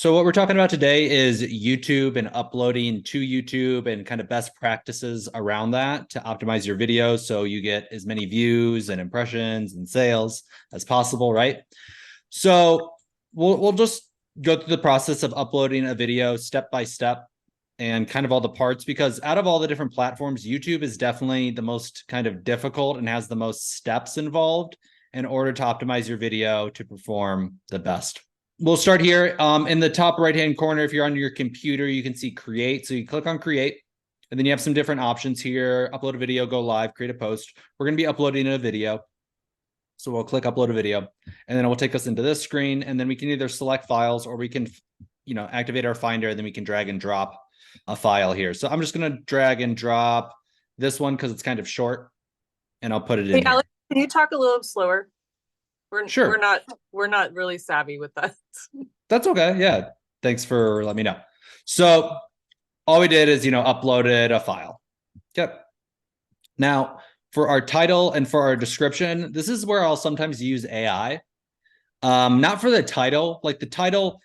So what we're talking about today is YouTube and uploading to YouTube and kind of best practices around that to optimize your videos so you get as many views and impressions and sales as possible, right? So we'll just go through the process of uploading a video step by step and kind of all the parts, because out of all the different platforms, YouTube is definitely the most kind of difficult and has the most steps involved in order to optimize your video to perform the best. We'll start here in the top right-hand corner. If you're on your computer, you can see create. So you click on create, and then you have some different options here. Upload a video, go live, create a post. We're going to be uploading a video. So we'll click upload a video, and then it will take us into this screen. And then we can either select files, or we can, activate our finder, and then we can drag and drop a file here. So I'm just going to drag and drop this one because it's kind of short, and I'll put it in. Hey, Alex, can you talk a little slower? Sure. We're not really savvy with that. That's okay. Yeah. Thanks for letting me know. So all we did is, uploaded a file. Yep. Now for our title and for our description, this is where I'll sometimes use AI. Not for the title, like the title,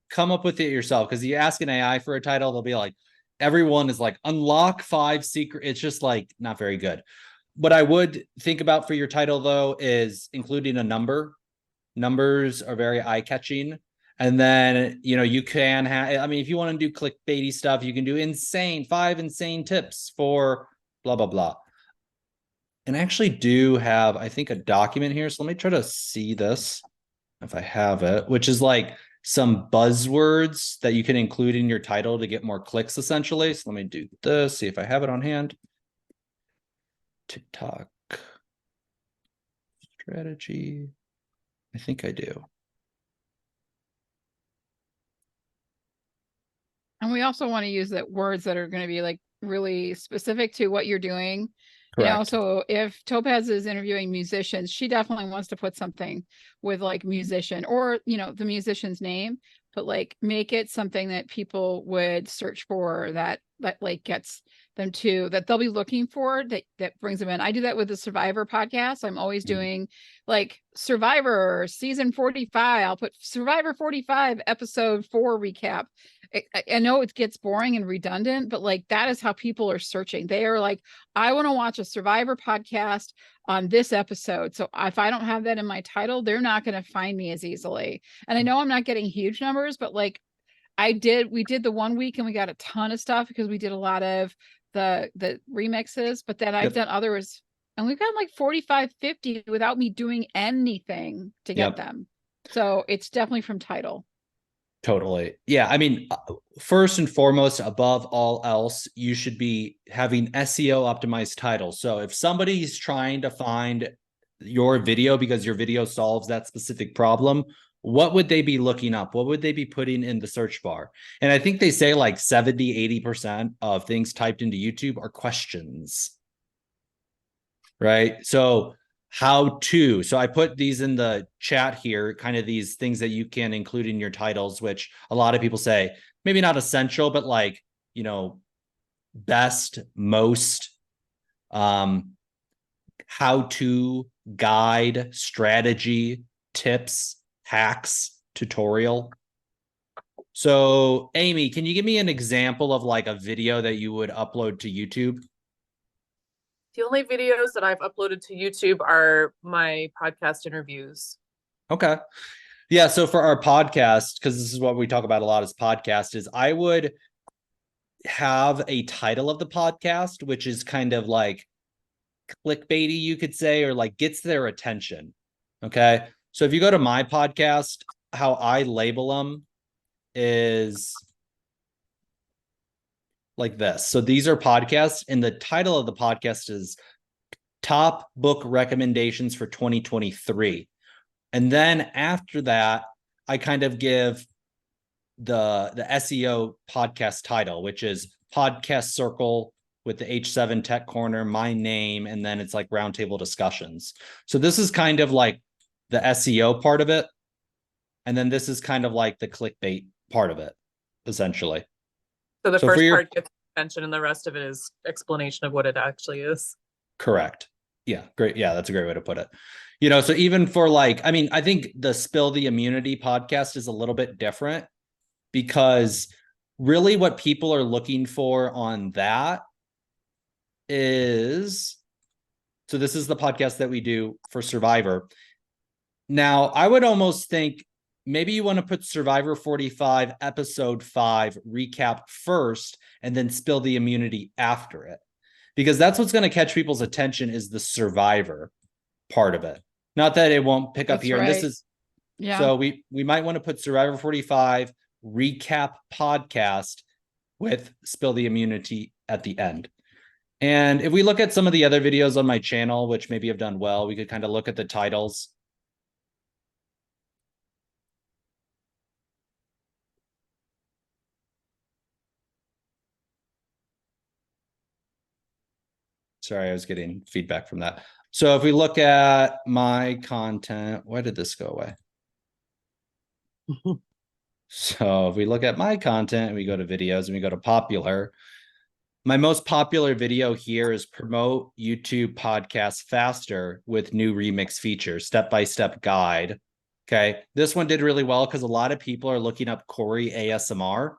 come up with it yourself. Cause you ask an AI for a title, they'll be like, everyone is like unlock 5 secret. It's just like not very good. What I would think about for your title, though, is including a number. Numbers are very eye-catching. And then, you can have, if you want to do clickbaity stuff, you can do 5 insane tips for blah, blah, blah. And I actually do have, I think, a document here. So let me try to see this if I have it, which is like some buzzwords that you can include in your title to get more clicks, essentially. So let me do this, see if I have it on hand. TikTok strategy. I think I do. And we also want to use that words that are going to be like really specific to what you're doing. Correct. So if Topaz is interviewing musicians, she definitely wants to put something with like musician or, the musician's name, but like make it something that people would search for that like gets them to, that they'll be looking for, that brings them in. I do that with the Survivor podcast. I'm always doing like Survivor season 45. I'll put Survivor 45 episode 4 recap. I know it gets boring and redundant, but like that is how people are searching. They are like, I want to watch a Survivor podcast on this episode. So if I don't have that in my title, they're not going to find me as easily. And I know I'm not getting huge numbers, but like we did the 1 week and we got a ton of stuff because we did a lot of the remixes, but then I've done others and we've got like 45, 50 without me doing anything to get them. So it's definitely from title. Totally. Yeah. First and foremost, above all else, you should be having SEO optimized titles. So if somebody's trying to find your video because your video solves that specific problem, what would they be looking up? What would they be putting in the search bar? And I think they say like 70, 80% of things typed into YouTube are questions, right? So so I put these in the chat here, kind of these things that you can include in your titles, which a lot of people say maybe not essential, but like, best, most, how to, guide, strategy, tips, hacks, tutorial. So Amy, can you give me an example of like a video that you would upload to YouTube? The only videos that I've uploaded to YouTube are my podcast interviews. Okay. Yeah. So for our podcast, because this is what we talk about a lot as podcast, is I would have a title of the podcast, which is kind of like clickbaity, you could say, or like gets their attention. Okay. So if you go to my podcast, how I label them is like this. So these are podcasts, and the title of the podcast is Top Book Recommendations for 2023. And then after that, I kind of give the SEO podcast title, which is Podcast Circle with the H7 Tech Corner, my name, and then it's like roundtable discussions. So this is kind of like the SEO part of it. And then this is kind of like the clickbait part of it, essentially. So the first part gets attention and the rest of it is explanation of what it actually is. Correct. Yeah, great. Yeah, that's a great way to put it. So even for like, I think the Spill the Immunity podcast is a little bit different because really what people are looking for on that is, so this is the podcast that we do for Survivor. Now, I would almost think maybe you want to put Survivor 45 episode 5 recap first and then spill the immunity after it, because that's what's going to catch people's attention, is the Survivor part of it. Not that it won't pick up That's here. right. And this is, so we might want to put Survivor 45 recap podcast with spill the immunity at the end. And if we look at some of the other videos on my channel, which maybe have done well, we could kind of look at the titles. Sorry, I was getting feedback from that. So if we look at my content, why did this go away? So if we look at my content and we go to videos and we go to popular, my most popular video here is promote YouTube podcasts faster with new remix features, step-by-step guide. Okay. This one did really well because a lot of people are looking up Corey ASMR.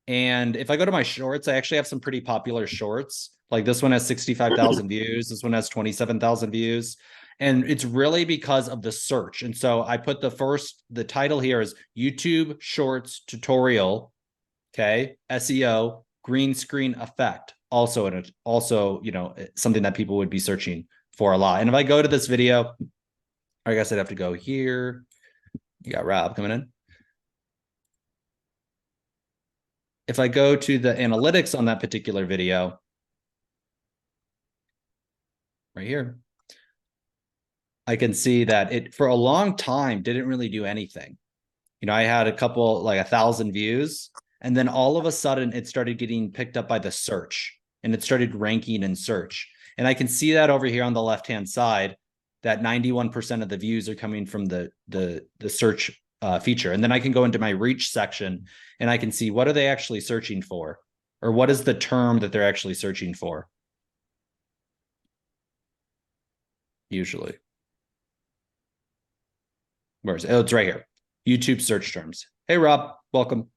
And if I go to my shorts, I actually have some pretty popular shorts. Like this one has 65,000 views. This one has 27,000 views. And it's really because of the search. And so I put the title here is YouTube Shorts Tutorial. Okay. SEO, green screen effect. Also, you know, something that people would be searching for a lot. And if I go to this video, I guess I'd have to go here. You got Rob coming in. If I go to the analytics on that particular video, right here, I can see that it, for a long time, didn't really do anything. You know, I had a couple, like 1,000 views, and then all of a sudden it started getting picked up by the search and it started ranking in search. And I can see that over here on the left-hand side, that 91% of the views are coming from the search feature. And then I can go into my reach section and I can see what are they actually searching for, or what is the term that they're actually searching for. Usually. Where's it? Oh, it's right here. YouTube search terms. Hey, Rob, welcome.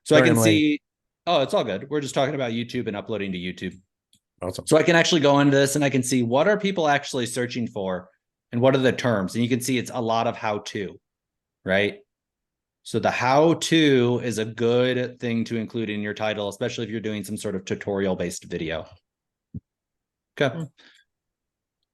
So I can see, oh, it's all good. We're just talking about YouTube and uploading to YouTube. Awesome. So I can actually go into this and I can see what are people actually searching for and what are the terms. And you can see it's a lot of how-to, right? So the how-to is a good thing to include in your title, especially if you're doing some sort of tutorial-based video. Okay.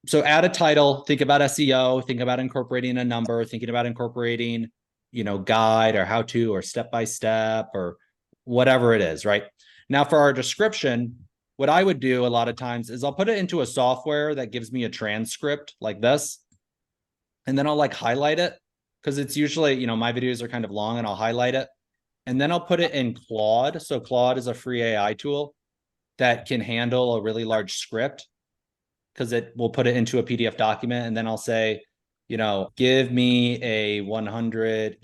So add a title, think about SEO, think about incorporating a number, thinking about incorporating, you know, guide or how-to or step-by-step or whatever it is, right? Now for our description, what I would do a lot of times is I'll put it into a software that gives me a transcript like this, and then I'll like highlight it because it's usually, you know, my videos are kind of long and I'll highlight it. And then I'll put it in Claude. So Claude is a free AI tool that can handle a really large script, because it will put it into a PDF document. And then I'll say, you know, give me a 100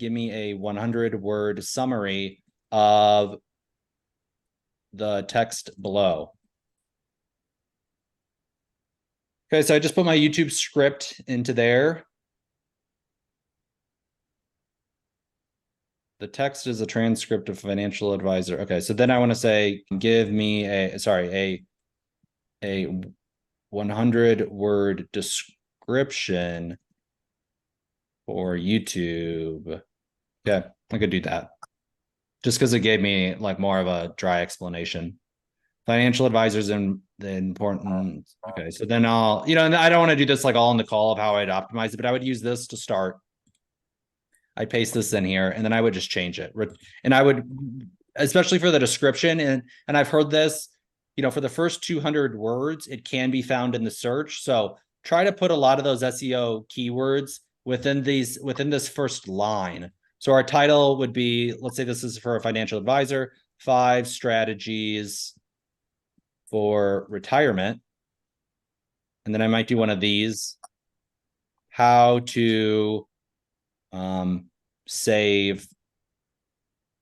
word summary of the text below. Okay, so I just put my YouTube script into there. The text is a transcript of financial advisor. Okay, so then I want to say, give me a 100 word description for YouTube. Yeah, I could do that. Just because it gave me like more of a dry explanation. Financial advisors and the important. Okay, so then I'll, you know, and I don't want to do this like all in the call of how I'd optimize it, but I would use this to start. I paste this in here and then I would just change it. And I would, especially for the description, and I've heard this, you know, for the first 200 words, it can be found in the search. So try to put a lot of those SEO keywords within this first line. So our title would be, let's say this is for a financial advisor, 5 strategies for retirement. And then I might do one of these, how to save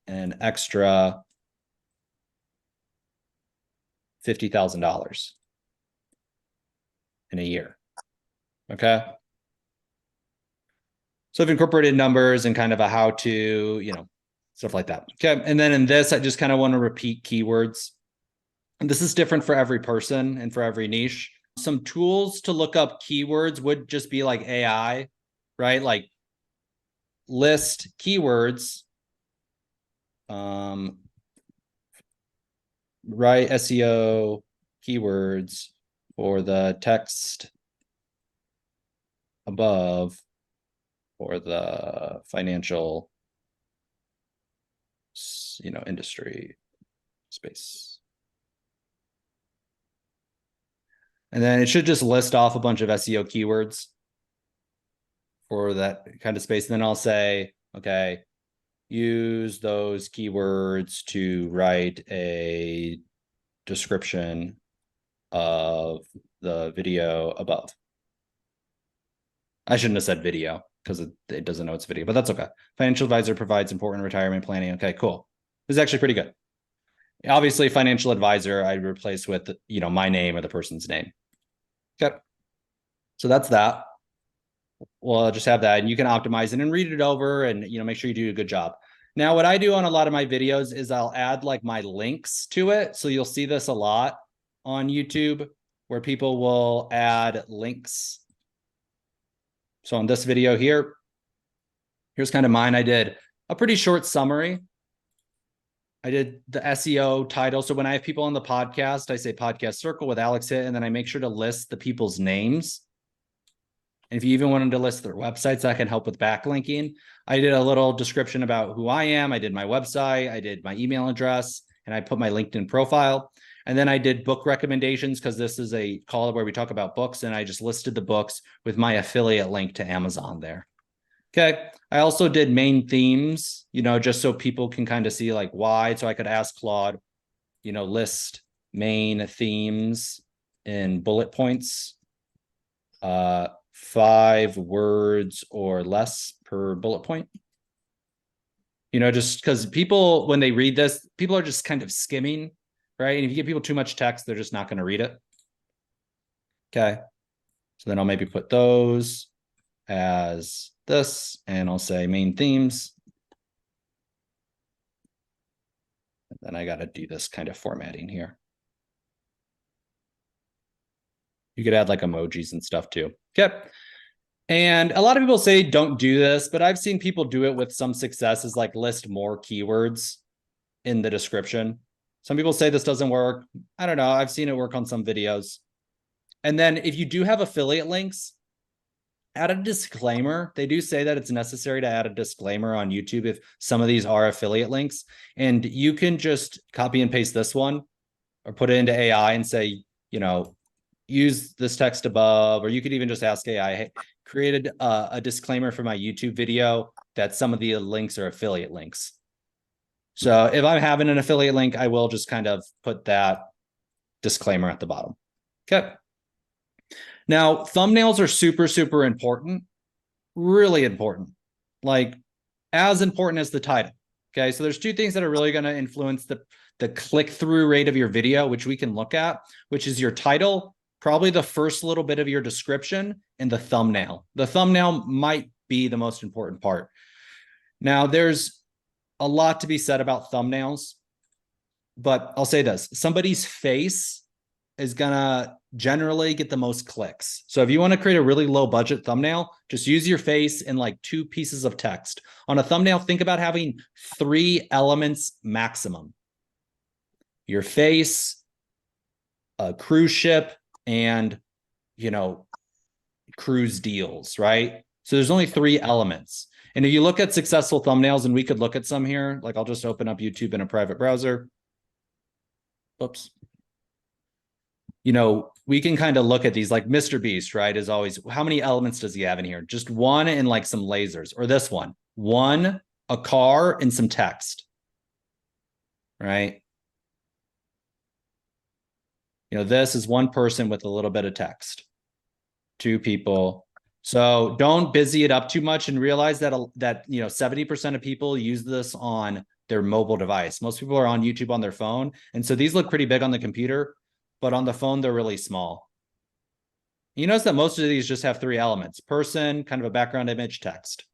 an extra $50,000 in a year. Okay. So I've incorporated numbers and kind of a how to, you know, stuff like that. Okay. And then in this, I just kind of want to repeat keywords. And this is different for every person and for every niche. Some tools to look up keywords would just be like AI, right? Like list keywords, write SEO keywords for the text above for the financial, industry space. And then it should just list off a bunch of SEO keywords for that kind of space. And then I'll say, okay, use those keywords to write a description of the video above. I shouldn't have said video because it doesn't know it's video, but that's okay. Financial advisor provides important retirement planning. Okay, cool. This is actually pretty good. Obviously, financial advisor, I'd replace with, my name or the person's name. Okay. So that's that. Well, I'll just have that and you can optimize it and read it over and, make sure you do a good job. Now, what I do on a lot of my videos is I'll add like my links to it. So you'll see this a lot on YouTube where people will add links. So on this video here, here's kind of mine. I did a pretty short summary. I did the SEO title. So when I have people on the podcast, I say podcast circle with Alex Hitt, and then I make sure to list the people's names. And if you even wanted to list their websites, that can help with backlinking. I did a little description about who I am. I did my website. I did my email address, and I put my LinkedIn profile. And then I did book recommendations because this is a call where we talk about books. And I just listed the books with my affiliate link to Amazon there. Okay. I also did main themes, just so people can kind of see like why. So I could ask Claude, list main themes in bullet points, 5 words or less per bullet point. Just because people, when they read this, people are just kind of skimming, right? And if you give people too much text, they're just not going to read it. Okay. So then I'll maybe put those as this, and I'll say main themes. And then I got to do this kind of formatting here. You could add like emojis and stuff too. Okay. And a lot of people say don't do this, but I've seen people do it with some success, is like list more keywords in the description. Some people say this doesn't work. I don't know. I've seen it work on some videos. And then if you do have affiliate links, add a disclaimer. They do say that it's necessary to add a disclaimer on YouTube if some of these are affiliate links. And you can just copy and paste this one or put it into AI and say, use this text above, or you could even just ask AI, hey, created a disclaimer for my YouTube video that some of the links are affiliate links. So if I'm having an affiliate link, I will just kind of put that disclaimer at the bottom. Okay. Now, thumbnails are super, super important, really important, like as important as the title. Okay. So there's 2 things that are really going to influence the click-through rate of your video, which we can look at, which is your title, probably the first little bit of your description, and the thumbnail. The thumbnail might be the most important part. Now, there's a lot to be said about thumbnails, but I'll say this. Somebody's face is going to generally get the most clicks. So if you want to create a really low budget thumbnail, just use your face and like 2 pieces of text. On a thumbnail, think about having 3 elements maximum. Your face, a cruise ship, and, cruise deals, right? So there's only 3 elements. And if you look at successful thumbnails, and we could look at some here, like I'll just open up YouTube in a private browser. Oops. We can kind of look at these, like Mr. Beast, right? Is always, how many elements does he have in here? Just 1 and like some lasers, or this one, 1, a car and some text, right? This is 1 person with a little bit of text, 2 people. So don't busy it up too much, and realize that 70% of people use this on their mobile device. Most people are on YouTube on their phone. And so these look pretty big on the computer, but on the phone, they're really small. You notice that most of these just have 3 elements: person, kind of a background image, text.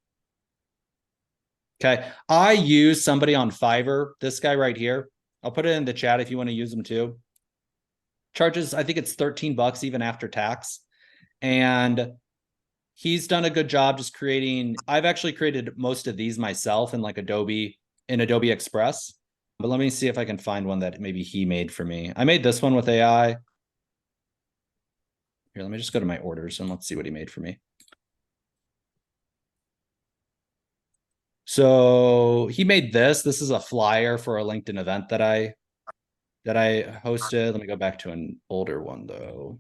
Okay. I use somebody on Fiverr, this guy right here. I'll put it in the chat if you want to use them too. Charges, I think it's 13 bucks even after tax. And he's done a good job just creating. I've actually created most of these myself in like Adobe Express. But let me see if I can find one that maybe he made for me. I made this one with AI. Here, let me just go to my orders and let's see what he made for me. So he made this. This is a flyer for a LinkedIn event that I hosted. Let me go back to an older one though.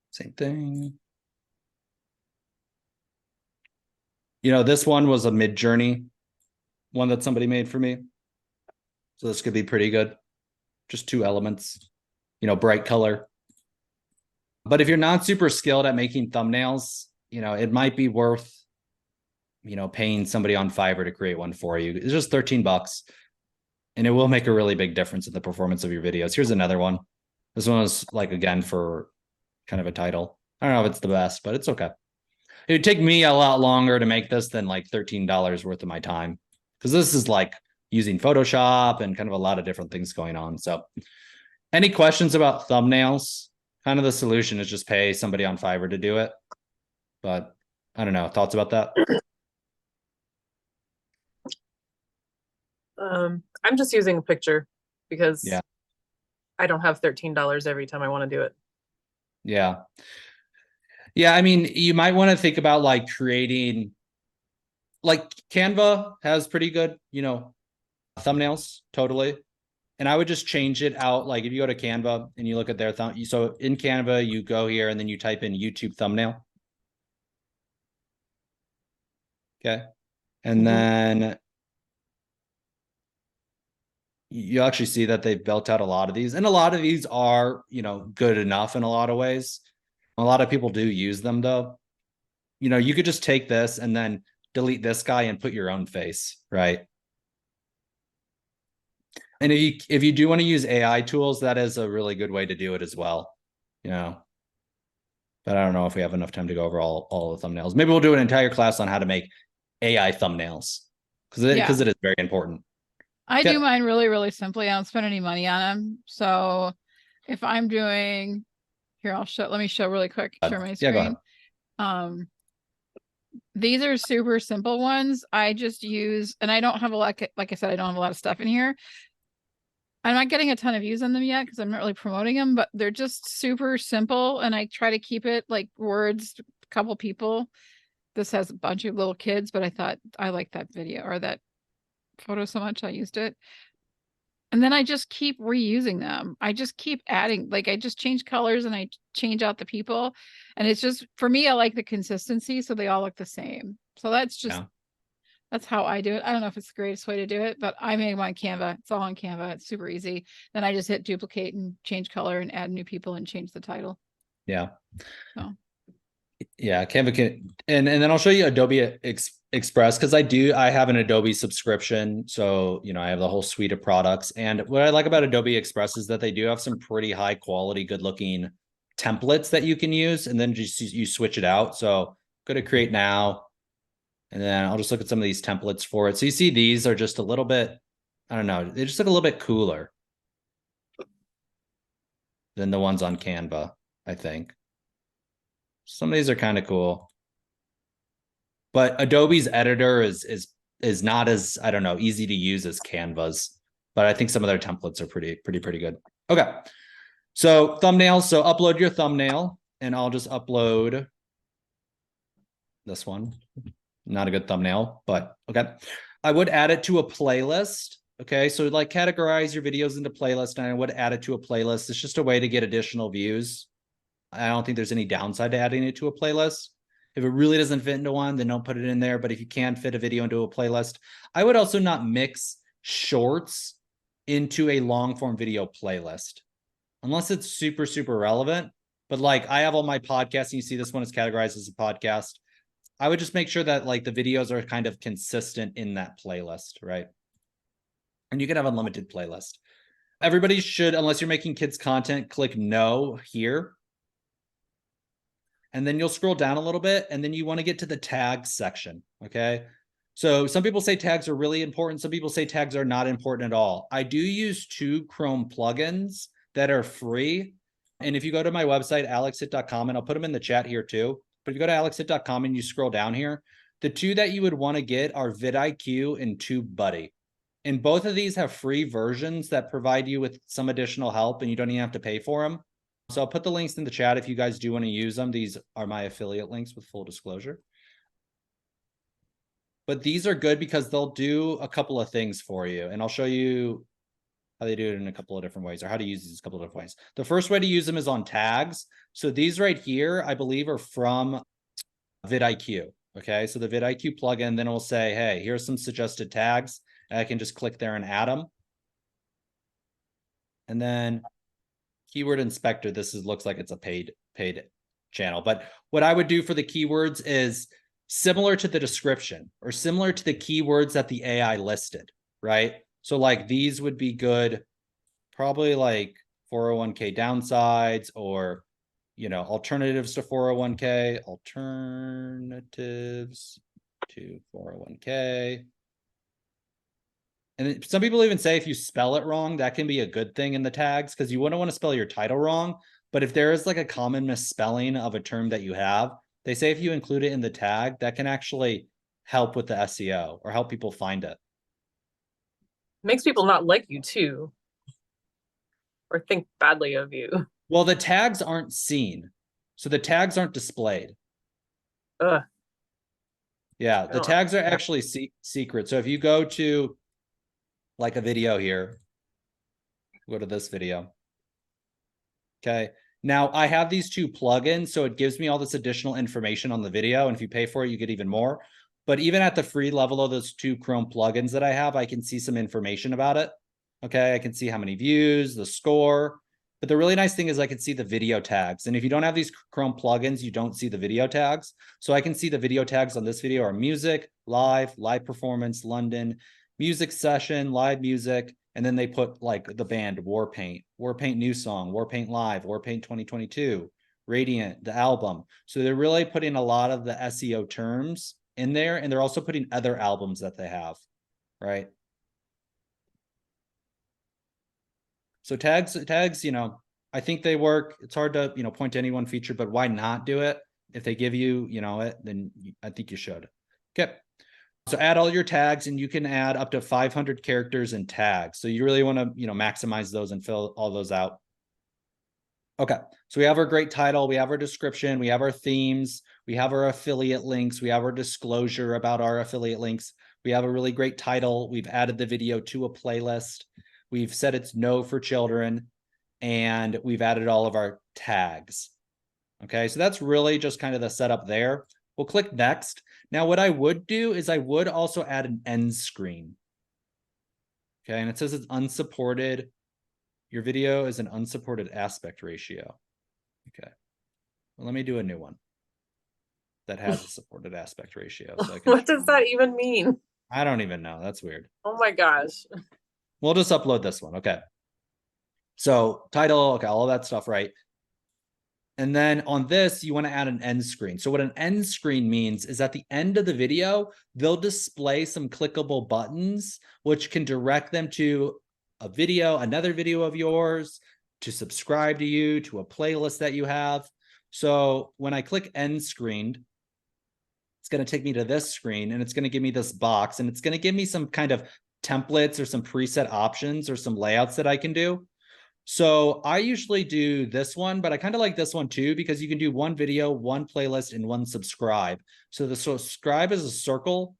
Same thing. You know, this one was a Mid-Journey one that somebody made for me. So this could be pretty good. Just 2 elements, you know, bright color. But if you're not super skilled at making thumbnails, you know, it might be worth, you know, paying somebody on Fiverr to create one for you. It's just 13 bucks. And it will make a really big difference in the performance of your videos. Here's another one. This one was like, again, for kind of a title. I don't know if it's the best, but it's okay. It would take me a lot longer to make this than like $13 worth of my time. Because this is like using Photoshop and kind of a lot of different things going on. So any questions about thumbnails? Kind of the solution is just pay somebody on Fiverr to do it. But I don't know. Thoughts about that? I'm just using a picture because Yeah. I don't have $13 every time I want to do it. Yeah. Yeah, I mean, you might want to think about like creating, like Canva has pretty good, you know, thumbnails, totally. And I would just change it out. Like if you go to Canva and you look at their thumb, so in Canva, you go here and then you type in YouTube thumbnail. Okay. And then you actually see that they've built out a lot of these, and a lot of these are, you know, good enough in a lot of ways. A lot of people do use them though. You know, you could just take this and then delete this guy and put your own face, right? And if you do want to use AI tools, that is a really good way to do it as well. You know, but I don't know if we have enough time to go over all the thumbnails. Maybe we'll do an entire class on how to make AI thumbnails because it is very important. I do mine really, really simply. I don't spend any money on them. So if I'm doing here, let me show really quick, share my screen. Yeah, go ahead. These are super simple ones. I just use, and I don't have a lot, like I said, I don't have a lot of stuff in here. I'm not getting a ton of views on them yet because I'm not really promoting them, but they're just super simple. And I try to keep it like words, a couple people. This has a bunch of little kids, but I thought I liked that video or that photo so much I used it. And then I just keep reusing them. I just keep adding, like I just change colors and I change out the people. And it's just, for me, I like the consistency. So they all look the same. So that's just, that's how I do it. I don't know if it's the greatest way to do it, but I made them on Canva. It's all on Canva. It's super easy. Then I just hit duplicate and change color and add new people and change the title. Yeah. So. Yeah, Canva can, and then I'll show you Adobe Express because I have an Adobe subscription. So, you know, I have the whole suite of products. And what I like about Adobe Express is that they do have some pretty high quality, good looking templates that you can use, and then just you switch it out. So go to create now. And then I'll just look at some of these templates for it. So you see these are just a little bit, I don't know, they just look a little bit cooler than the ones on Canva, I think. Some of these are kind of cool. But Adobe's editor is not as, I don't know, easy to use as Canva's. But I think some of their templates are pretty good. Okay. So thumbnails. So upload your thumbnail, and I'll just upload this one. Not a good thumbnail, but okay. I would add it to a playlist. Okay, so like categorize your videos into playlists, and I would add it to a playlist. It's just a way to get additional views. I don't think there's any downside to adding it to a playlist. If it really doesn't fit into one, then don't put it in there. But if you can fit a video into a playlist, I would also not mix shorts into a long form video playlist unless it's super, super relevant. But like I have all my podcasts, and you see this one is categorized as a podcast. I would just make sure that like the videos are kind of consistent in that playlist, right? And you can have unlimited playlist. Everybody should, unless you're making kids content, click no here. And then you'll scroll down a little bit, and then you want to get to the tags section. Okay. So some people say tags are really important. Some people say tags are not important at all. I do use 2 Chrome plugins that are free. And if you go to my website, alexhit.com, and I'll put them in the chat here too. But if you go to alexhit.com and you scroll down here, the 2 that you would want to get are VidIQ and TubeBuddy. And both of these have free versions that provide you with some additional help, and you don't even have to pay for them. So I'll put the links in the chat if you guys do want to use them. These are my affiliate links with full disclosure. But these are good because they'll do a couple of things for you. And I'll show you how they do it in a couple of different ways, or how to use these a couple of different ways. The first way to use them is on tags. So these right here, I believe, are from VidIQ. Okay, so the VidIQ plugin, then it will say, hey, here's some suggested tags. And I can just click there and add them. And then keyword inspector, looks like it's a paid channel. But what I would do for the keywords is similar to the description, or similar to the keywords that the AI listed, right? So like these would be good, probably like 401k downsides, or, you know, alternatives to 401k, alternatives to 401k. And some people even say if you spell it wrong, that can be a good thing in the tags, because you wouldn't want to spell your title wrong. But if there is like a common misspelling of a term that you have, they say if you include it in the tag, that can actually help with the SEO or help people find it. Makes people not like you too, or think badly of you. Well, the tags aren't seen, so the tags aren't displayed. Ugh. Yeah, the tags are actually secret. So if you go to like a video here, go to this video. Okay. Now I have these 2 plugins, so it gives me all this additional information on the video. And if you pay for it, you get even more. But even at the free level of those 2 Chrome plugins that I have, I can see some information about it. Okay. I can see how many views, the score. But the really nice thing is I can see the video tags. And if you don't have these Chrome plugins, you don't see the video tags. So I can see the video tags on this video are music, live performance, London, music session, live music. And then they put like the band Warpaint new song, Warpaint live, Warpaint 2022, Radiant, the album. So they're really putting a lot of the SEO terms in there, and they're also putting other albums that they have, right? So tags, you know, I think they work. It's hard to, you know, point to any one feature, but why not do it? If they give you, you know, it, then I think you should. Okay. So add all your tags, and you can add up to 500 characters in tags. So you really want to, you know, maximize those and fill all those out. Okay. So we have our great title. We have our description. We have our themes. We have our affiliate links. We have our disclosure about our affiliate links. We have a really great title. We've added the video to a playlist. We've said it's no for children, and we've added all of our tags. Okay. So that's really just kind of the setup there. We'll click next. Now, what I would do is I would also add an end screen. Okay, and it says it's unsupported. Your video is an unsupported aspect ratio. Okay, well, let me do a new one that has a supported aspect ratio. So I can What does that even mean? I don't even know. That's weird. Oh my gosh. We'll just upload this one. Okay. So title, okay, all of that stuff, right? And then on this, you want to add an end screen. So what an end screen means is at the end of the video, they'll display some clickable buttons, which can direct them to a video, another video of yours, to subscribe to you, to a playlist that you have. So when I click end screened, it's going to take me to this screen, and it's going to give me this box, and it's going to give me some kind of templates or some preset options or some layouts that I can do. So I usually do this one, but I kind of like this one too, because you can do one video, one playlist, and one subscribe. So the subscribe is a circle,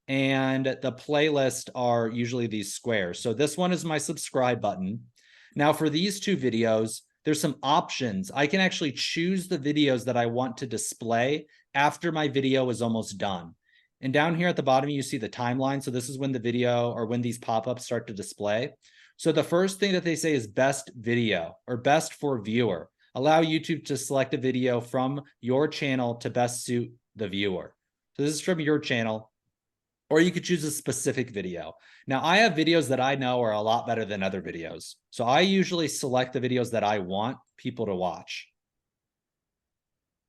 and the playlist are usually these squares. So this one is my subscribe button. Now for these 2 videos, there's some options. I can actually choose the videos that I want to display after my video is almost done. And down here at the bottom, you see the timeline. So this is when the video, or when these pop-ups start to display. So the first thing that they say is best video, or best for viewer. Allow YouTube to select a video from your channel to best suit the viewer. So this is from your channel, or you could choose a specific video. Now I have videos that I know are a lot better than other videos. So I usually select the videos that I want people to watch.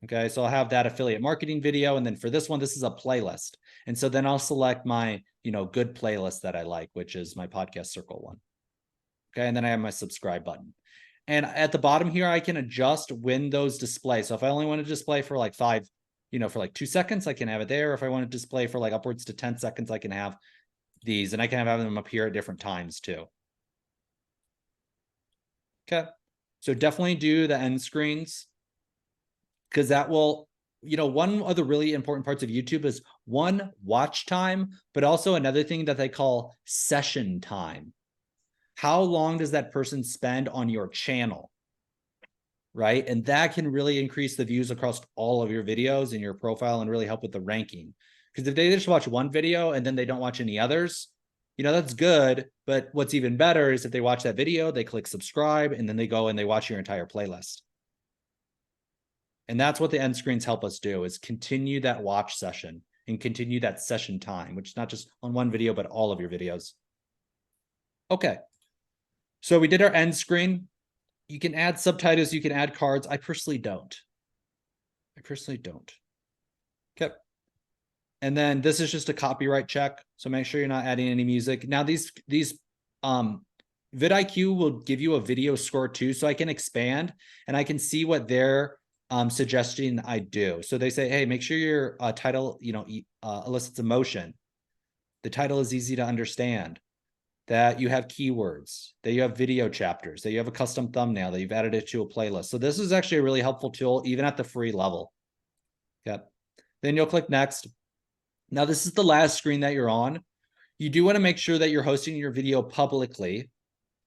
Okay, so I'll have that affiliate marketing video. And then for this one, this is a playlist. And so then I'll select my, good playlist that I like, which is my podcast circle one. Okay, and then I have my subscribe button. And at the bottom here, I can adjust when those display. So if I only want to display for like 5, for like 2 seconds, I can have it there. If I want to display for like upwards to 10 seconds, I can have these, and I can have them appear at different times too. Okay, so definitely do the end screens, because that will, one of the really important parts of YouTube is one, watch time, but also another thing that they call session time. How long does that person spend on your channel? Right? And that can really increase the views across all of your videos in your profile and really help with the ranking. Because if they just watch one video and then they don't watch any others, that's good. But what's even better is if they watch that video, they click subscribe, and then they go and they watch your entire playlist. And that's what the end screens help us do, is continue that watch session and continue that session time, which is not just on one video, but all of your videos. Okay. So we did our end screen. You can add subtitles, you can add cards. I personally don't. Okay. And then this is just a copyright check. So make sure you're not adding any music. Now these VidIQ will give you a video score too. So I can expand and I can see what they're suggesting I do. So they say, hey, make sure your title, elicits emotion. The title is easy to understand. That you have keywords, that you have video chapters, that you have a custom thumbnail, that you've added it to a playlist. So this is actually a really helpful tool, even at the free level. Yep. Then you'll click next. Now this is the last screen that you're on. You do want to make sure that you're hosting your video publicly.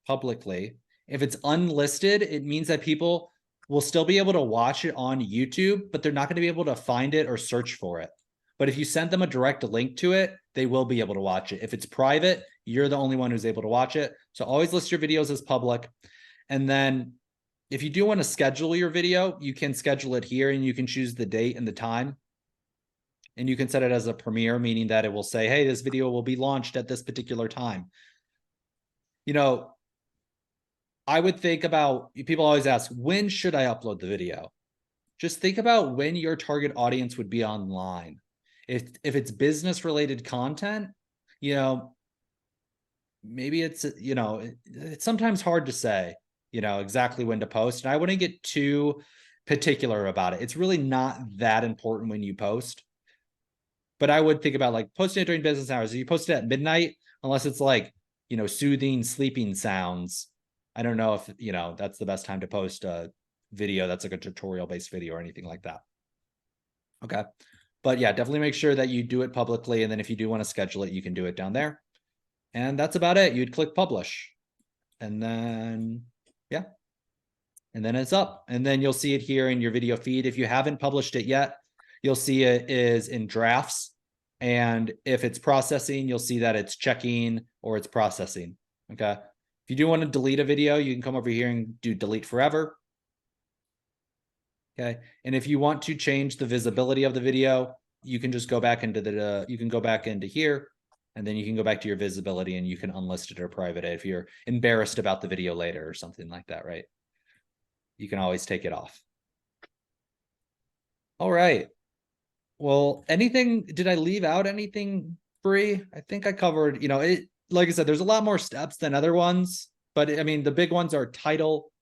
If it's unlisted, it means that people will still be able to watch it on YouTube, but they're not going to be able to find it or search for it. But if you send them a direct link to it, they will be able to watch it. If it's private, you're the only one who's able to watch it. So always list your videos as public. And then if you do want to schedule your video, you can schedule it here and you can choose the date and the time. And you can set it as a premiere, meaning that it will say, hey, this video will be launched at this particular time. I would think about, people always ask, when should I upload the video? Just think about when your target audience would be online. If it's business related content, maybe it's, it's sometimes hard to say, exactly when to post. And I wouldn't get too particular about it. It's really not that important when you post. But I would think about like posting it during business hours. If you post it at midnight, unless it's like, soothing sleeping sounds, I don't know if, that's the best time to post a video that's like a tutorial based video or anything like that. Okay. But yeah, definitely make sure that you do it publicly. And then if you do want to schedule it, you can do it down there. And that's about it. You'd click publish. And then, yeah. And then it's up. And then you'll see it here in your video feed. If you haven't published it yet, you'll see it is in drafts. And if it's processing, you'll see that it's checking or it's processing. Okay. If you do want to delete a video, you can come over here and do delete forever. Okay. And if you want to change the visibility of the video, you can just go back into you can go back into here, and then you can go back to your visibility and you can unlist it or private it if you're embarrassed about the video later or something like that, right? You can always take it off. All right. Well, did I leave out anything, Bree? I think I covered, like I said, there's a lot more steps than other ones, but I mean, the big ones are title,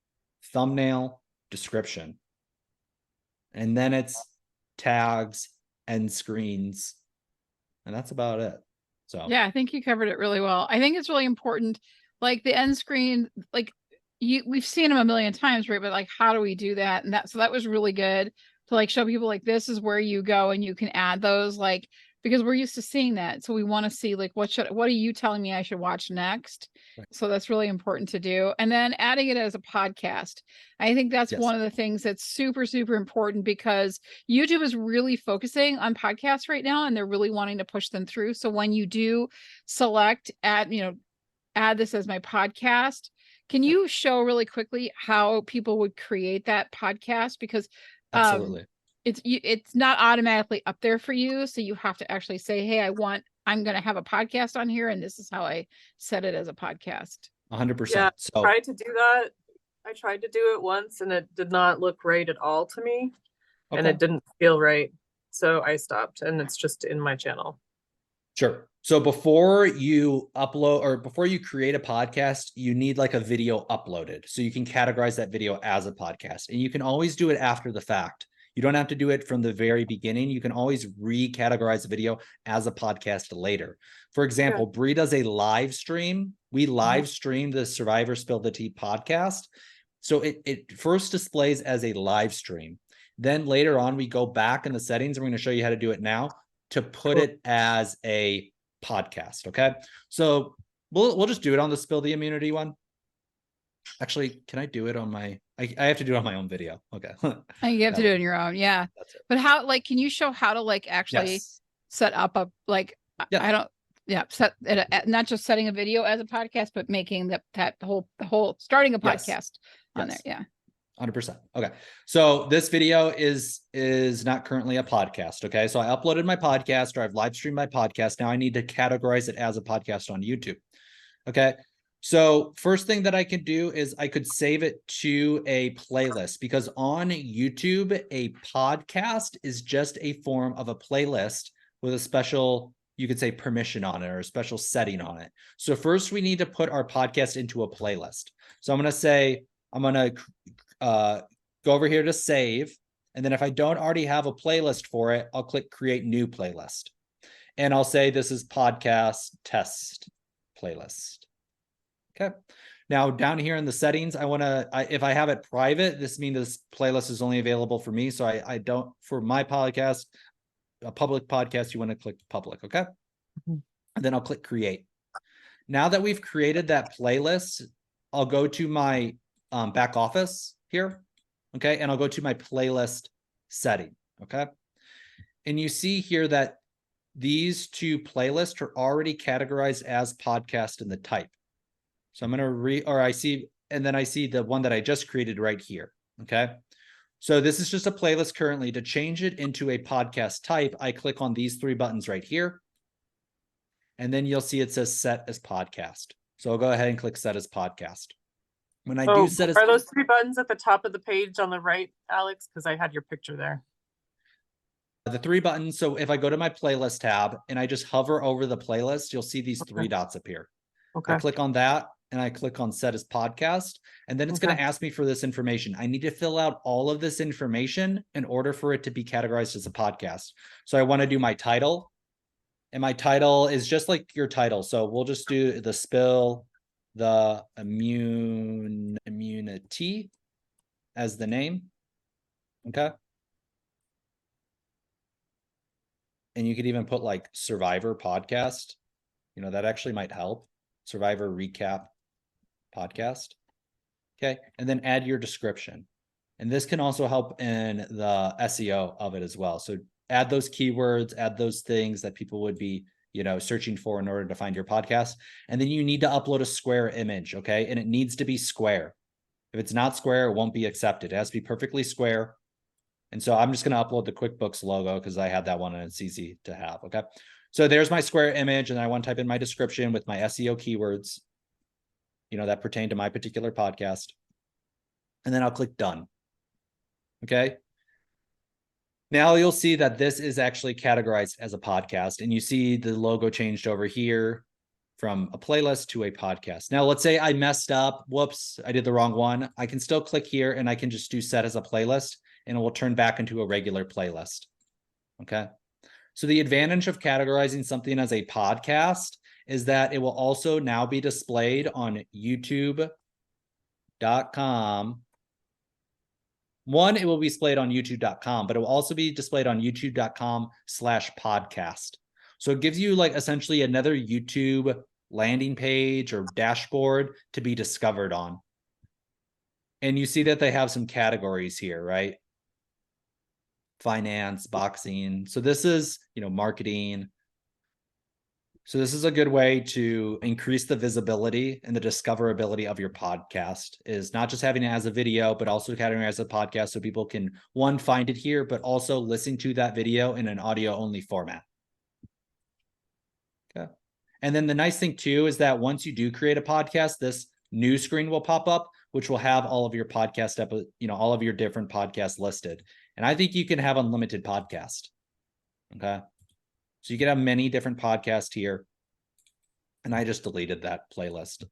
thumbnail, description. And then it's tags, end screens, and that's about it. So yeah, I think you covered it really well. I think it's really important, like the end screen, like we've seen them a million times, right? But like, how do we do that? And so that was really good to like show people like this is where you go and you can add those, like, because we're used to seeing that. So we want to see like, what are you telling me I should watch next? Right. So that's really important to do. And then adding it as a podcast. I think that's one of the things that's super, super important, because YouTube is really focusing on podcasts right now, and they're really wanting to push them through. So when you do select add this as my podcast, can you show really quickly how people would create that podcast? Because absolutely. It's not automatically up there for you. So you have to actually say, hey, I'm going to have a podcast on here, and this is how I set it as a podcast. 100%. Yeah, so I tried to do that. I tried to do it once and it did not look right at all to me. and it didn't feel right. So I stopped, and it's just in my channel. Sure. So before you upload or before you create a podcast, you need like a video uploaded. So you can categorize that video as a podcast, and you can always do it after the fact. You don't have to do it from the very beginning. You can always recategorize the video as a podcast later. For example, Bree does a live stream. We live stream the Survivor Spill the Tea podcast. So it first displays as a live stream. Then later on, we go back in the settings. And we're going to show you how to do it now to put it as a podcast. Okay. So we'll just do it on the Spill the Immunity one. Actually, can I do it on my, I have to do it on my own video. Okay. You have to do it on your own. Yeah. But how, like, can you show how to like actually set up a, like, I don't, set it, not just setting a video as a podcast, but making the whole starting a podcast on there. Yeah. 100%. Okay. So this video is not currently a podcast. Okay. So I uploaded my podcast, or I've live streamed my podcast. Now I need to categorize it as a podcast on YouTube. Okay. So first thing that I could do is I could save it to a playlist, because on YouTube, a podcast is just a form of a playlist with a special, you could say, permission on it, or a special setting on it. So first we need to put our podcast into a playlist. So I'm going to say, I'm going to go over here to save. And then if I don't already have a playlist for it, I'll click create new playlist. And I'll say this is podcast test playlist. Okay. Now down here in the settings, I want to, if I have it private, this means this playlist is only available for me. So I don't, for my podcast, a public podcast, you want to click public. Okay. And then I'll click create. Now that we've created that playlist, I'll go to my back office here. Okay. And I'll go to my playlist setting. Okay. And you see here that these two playlists are already categorized as podcast in the type. So I'm going to and then I see the one that I just created right here. Okay. So this is just a playlist currently. To change it into a podcast type, I click on these three buttons right here. And then you'll see it says set as podcast. So I'll go ahead and click set as podcast. When I do set as, are those three buttons at the top of the page on the right, Alex? Because I had your picture there. The three buttons. So if I go to my playlist tab and I just hover over the playlist, you'll see these three dots appear. Okay. I click on that and I click on set as podcast. And then it's going to ask me for this information. I need to fill out all of this information in order for it to be categorized as a podcast. So I want to do my title. And my title is just like your title. So we'll just do the spill the immunity as the name. Okay. And you could even put like Survivor podcast. You know, that actually might help. Survivor recap podcast. Okay. And then add your description. And this can also help in the SEO of it as well. So add those keywords, add those things that people would be, you know, searching for in order to find your podcast. And then you need to upload a square image. Okay. And it needs to be square. If it's not square, it won't be accepted. It has to be perfectly square. And so I'm just going to upload the QuickBooks logo because I had that one and it's easy to have. Okay. So there's my square image. And I want to type in my description with my SEO keywords, you know, that pertain to my particular podcast. And then I'll click done. Okay. Now you'll see that this is actually categorized as a podcast, and you see the logo changed over here from a playlist to a podcast. Now, let's say I messed up. Whoops, I did the wrong one. I can still click here and I can just do set as a playlist and it will turn back into a regular playlist. Okay. So the advantage of categorizing something as a podcast is that it will also now be displayed on youtube.com. One, it will be displayed on youtube.com, but it will also be displayed on youtube.com/podcast. So it gives you like essentially another YouTube landing page or dashboard to be discovered on. And you see that they have some categories here, right? Finance, boxing. So this is, you know, marketing. So this is a good way to increase the visibility and the discoverability of your podcast, is not just having it as a video, but also having it as a podcast so people can, one, find it here, but also listen to that video in an audio only format. Okay. And then the nice thing too is that once you do create a podcast, this new screen will pop up, which will have all of your podcast, you know, all of your different podcasts listed. And I think you can have unlimited podcast. Okay. So you can have many different podcasts here. And I just deleted that playlist.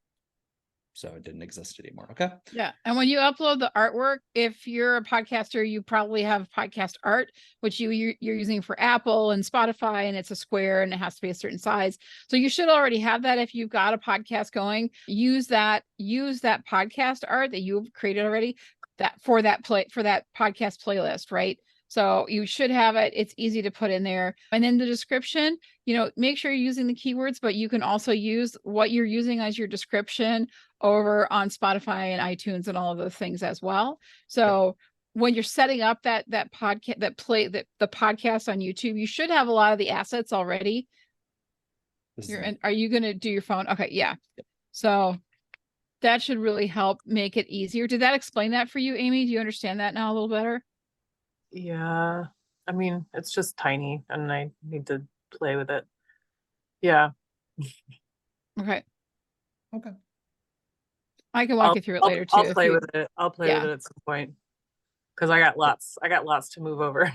So it didn't exist anymore. Okay. Yeah. And when you upload the artwork, if you're a podcaster, you probably have podcast art, which you're using for Apple and Spotify, and it's a square and it has to be a certain size. So you should already have that. If you've got a podcast going, use that podcast art that you've created already for that podcast playlist, right? So you should have it. It's easy to put in there. And in the description, make sure you're using the keywords, but you can also use what you're using as your description over on Spotify and iTunes and all of those things as well. So when you're setting up the podcast on YouTube, you should have a lot of the assets already. Are you going to do your phone? Okay. Yeah. So that should really help make it easier. Did that explain that for you, Amy? Do you understand that now a little better? Yeah. I mean, it's just tiny and I need to play with it. Yeah. Okay. Okay. I can walk you through it later too. I'll play with it. I'll play with it at some point. Because I got lots to move over.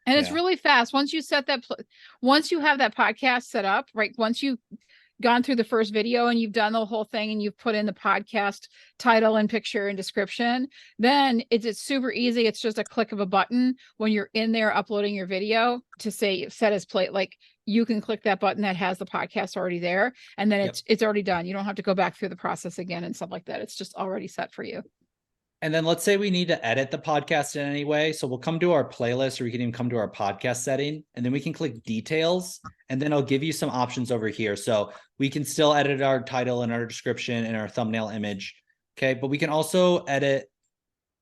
And it's really fast. Once you have that podcast set up, right? Once you've gone through the first video and you've done the whole thing and you've put in the podcast title and picture and description, then it's super easy. It's just a click of a button when you're in there uploading your video to say set as play. Like you can click that button that has the podcast already there, and then it's already done. You don't have to go back through the process again and stuff like that. It's just already set for you. And then let's say we need to edit the podcast in any way. So we'll come to our playlist, or we can even come to our podcast setting, and then we can click details, and then I'll give you some options over here. So we can still edit our title and our description and our thumbnail image. Okay. But we can also edit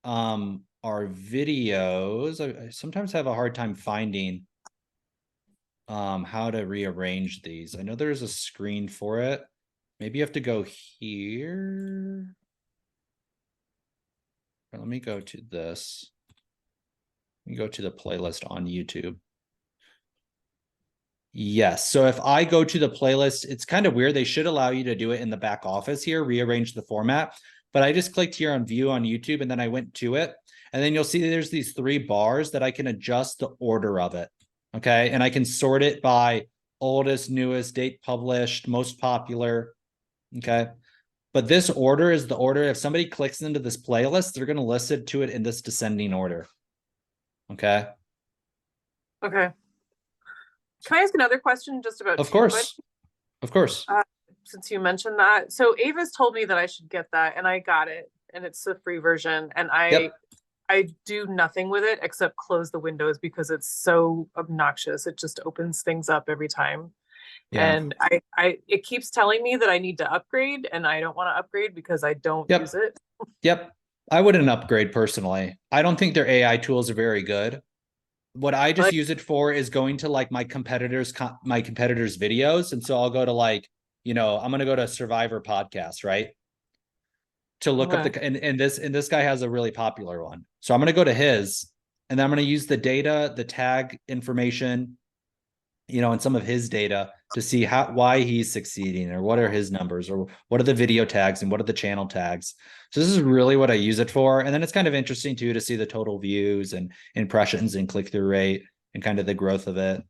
our videos. I sometimes have a hard time finding how to rearrange these. I know there's a screen for it. Maybe you have to go here. Let me go to this. Let me go to the playlist on YouTube. Yes. So if I go to the playlist, it's kind of weird. They should allow you to do it in the back office here, rearrange the format. But I just clicked here on view on YouTube, and then I went to it. And then you'll see there's these 3 bars that I can adjust the order of it. Okay. And I can sort it by oldest, newest, date published, most popular. Okay. But this order is the order. If somebody clicks into this playlist, they're going to listen to it in this descending order. Okay. Okay. Can I ask another question just about? Of course. Of course. Since you mentioned that. So Ava's told me that I should get that, and I got it, and it's the free version. And I do nothing with it except close the windows because it's so obnoxious. It just opens things up every time. Yeah. And it keeps telling me that I need to upgrade, and I don't want to upgrade because I don't use it. Yep. I wouldn't upgrade personally. I don't think their AI tools are very good. What I just use it for is going to like my competitors' videos. And so I'll go to I'm going to go to Survivor podcast, right? To look up and this guy has a really popular one. So I'm going to go to his, and then I'm going to use the data, the tag information, and some of his data to see why he's succeeding, or what are his numbers, or what are the video tags and what are the channel tags. So this is really what I use it for. And then it's kind of interesting too, to see the total views and impressions and click-through rate and kind of the growth of it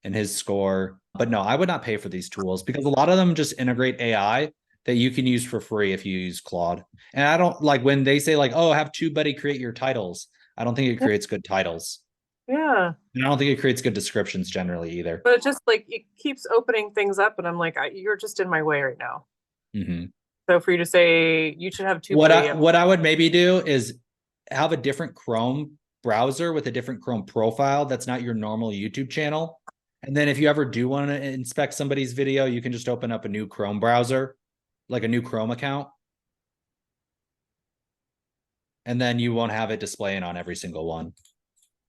and his score. But no, I would not pay for these tools because a lot of them just integrate AI that you can use for free if you use Claude. And I don't like when they say oh, have TubeBuddy create your titles. I don't think it creates good titles. Yeah. And I don't think it creates good descriptions generally either. But it just it keeps opening things up, and I'm like, you're just in my way right now. Mm-hmm. So for you to say you should have TubeBuddy. What I would maybe do is have a different Chrome browser with a different Chrome profile that's not your normal YouTube channel. And then if you ever do want to inspect somebody's video, you can just open up a new Chrome browser, like a new Chrome account. And then you won't have it displaying on every single one.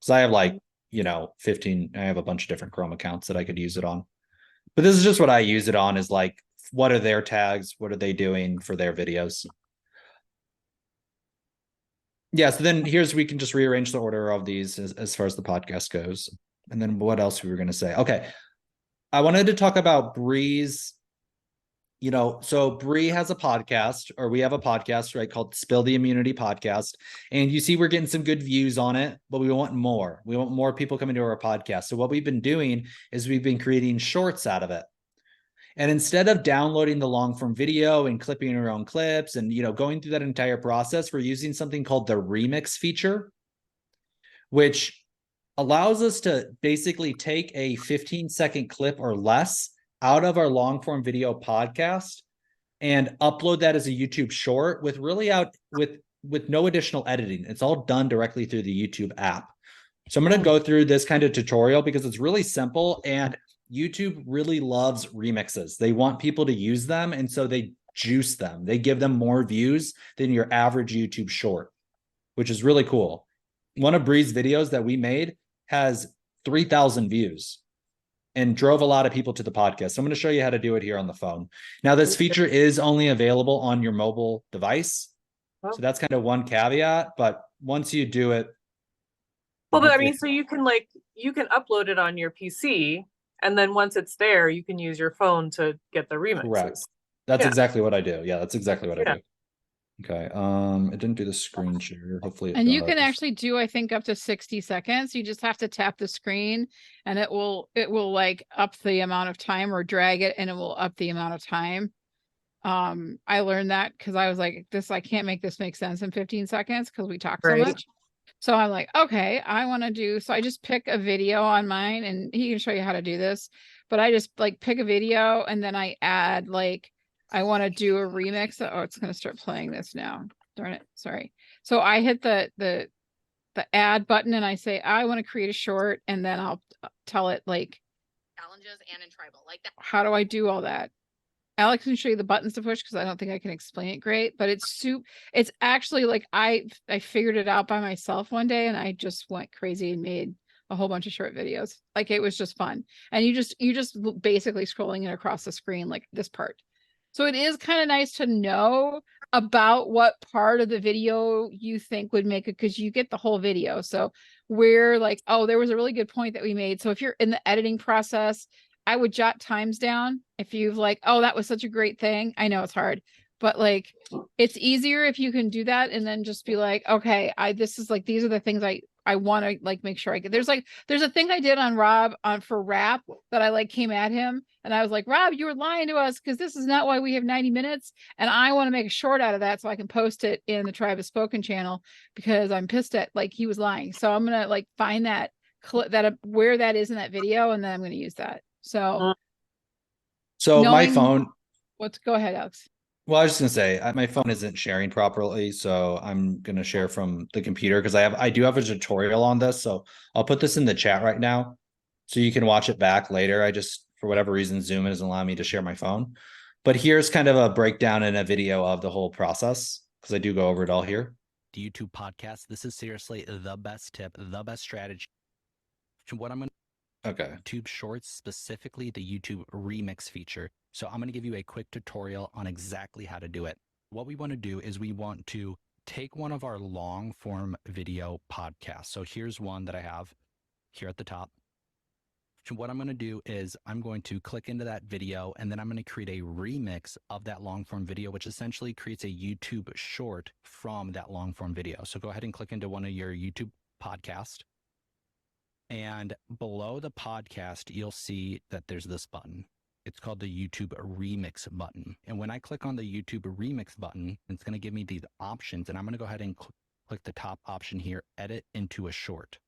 So I have 15, I have a bunch of different Chrome accounts that I could use it on. But this is just what I use it on, is what are their tags? What are they doing for their videos? Yeah, so then we can just rearrange the order of these as far as the podcast goes. And then what else we were going to say? Okay. I wanted to talk about Breeze you know, so Bree has a podcast, or we have a podcast, right, called Spill the Immunity Podcast. And you see, we're getting some good views on it, but we want more. We want more people coming to our podcast. So what we've been doing is we've been creating shorts out of it. And instead of downloading the long form video and clipping your own clips and, you know, going through that entire process, we're using something called the remix feature, which allows us to basically take a 15-second clip or less out of our long form video podcast and upload that as a YouTube short with really out with no additional editing. It's all done directly through the YouTube app. So I'm going to go through this kind of tutorial because it's really simple, and YouTube really loves remixes. They want people to use them, and so they juice them. They give them more views than your average YouTube short, which is really cool. One of Bree's videos that we made has 3,000 views and drove a lot of people to the podcast. So I'm going to show you how to do it here on the phone. Now, this feature is only available on your mobile device. So that's kind of one caveat, but once you do it. Well, but I mean, so you can upload it on your PC, and then once it's there, you can use your phone to get the remixes. Correct. That's exactly what I do. Yeah, that's exactly what I do. Okay. It didn't do the screen share. Hopefully it And does. you can actually do, I think, up to 60 seconds. You just have to tap the screen and it will like up the amount of time, or drag it and it will up the amount of time. I learned that because I was like, I can't make this make sense in 15 seconds because we talk so much. So I'm like, okay, so I just pick a video on mine, and he can show you how to do this, but I just like pick a video and then I add, like, I want to do a remix. Oh, it's going to start playing this now. Darn it. Sorry. So I hit the add button and I say, I want to create a short, and then I'll tell it like challenges and in tribal like that. How do I do all that? Alex can show you the buttons to push because I don't think I can explain it great, but it's actually like I figured it out by myself one day, and I just went crazy and made a whole bunch of short videos. Like, it was just fun. And you just basically scrolling it across the screen, like this part. So it is kind of nice to know about what part of the video you think would make it, because you get the whole video. So we're like, oh, there was a really good point that we made. So if you're in the editing process, I would jot times down. If you've like, oh, that was such a great thing. I know it's hard, but like, it's easier if you can do that and then just be like, okay, these are the things I want to like make sure I get. There's a thing I did on Rob for rap that I like came at him, and I was like, Rob, you were lying to us because this is not why we have 90 minutes. And I want to make a short out of that so I can post it in the Tribe of Spoken channel, because I'm pissed at, like, he was lying. So I'm going to like find that clip, where that is in that video, and then I'm going to use that. So my phone. Go ahead, Alex. Well, I was just gonna say my phone isn't sharing properly, so I'm gonna share from the computer because I do have a tutorial on this. So I'll put this in the chat right now, so you can watch it back later. I just, for whatever reason, Zoom isn't allowing me to share my phone. But here's kind of a breakdown in a video of the whole process, because I do go over it all here. The YouTube podcast. This is seriously the best tip, the best strategy. What I'm gonna YouTube Shorts, specifically the YouTube remix feature. So I'm going to give you a quick tutorial on exactly how to do it. What we want to do is we want to take one of our long form video podcasts. So here's one that I have here at the top. So what I'm going to do is I'm going to click into that video, and then I'm going to create a remix of that long form video, which essentially creates a YouTube short from that long form video. So go ahead and click into one of your YouTube podcasts. And below the podcast, you'll see that there's this button. It's called the YouTube Remix button. And when I click on the YouTube Remix button, it's going to give me these options. And I'm going to go ahead and click the top option here, Edit into a Short.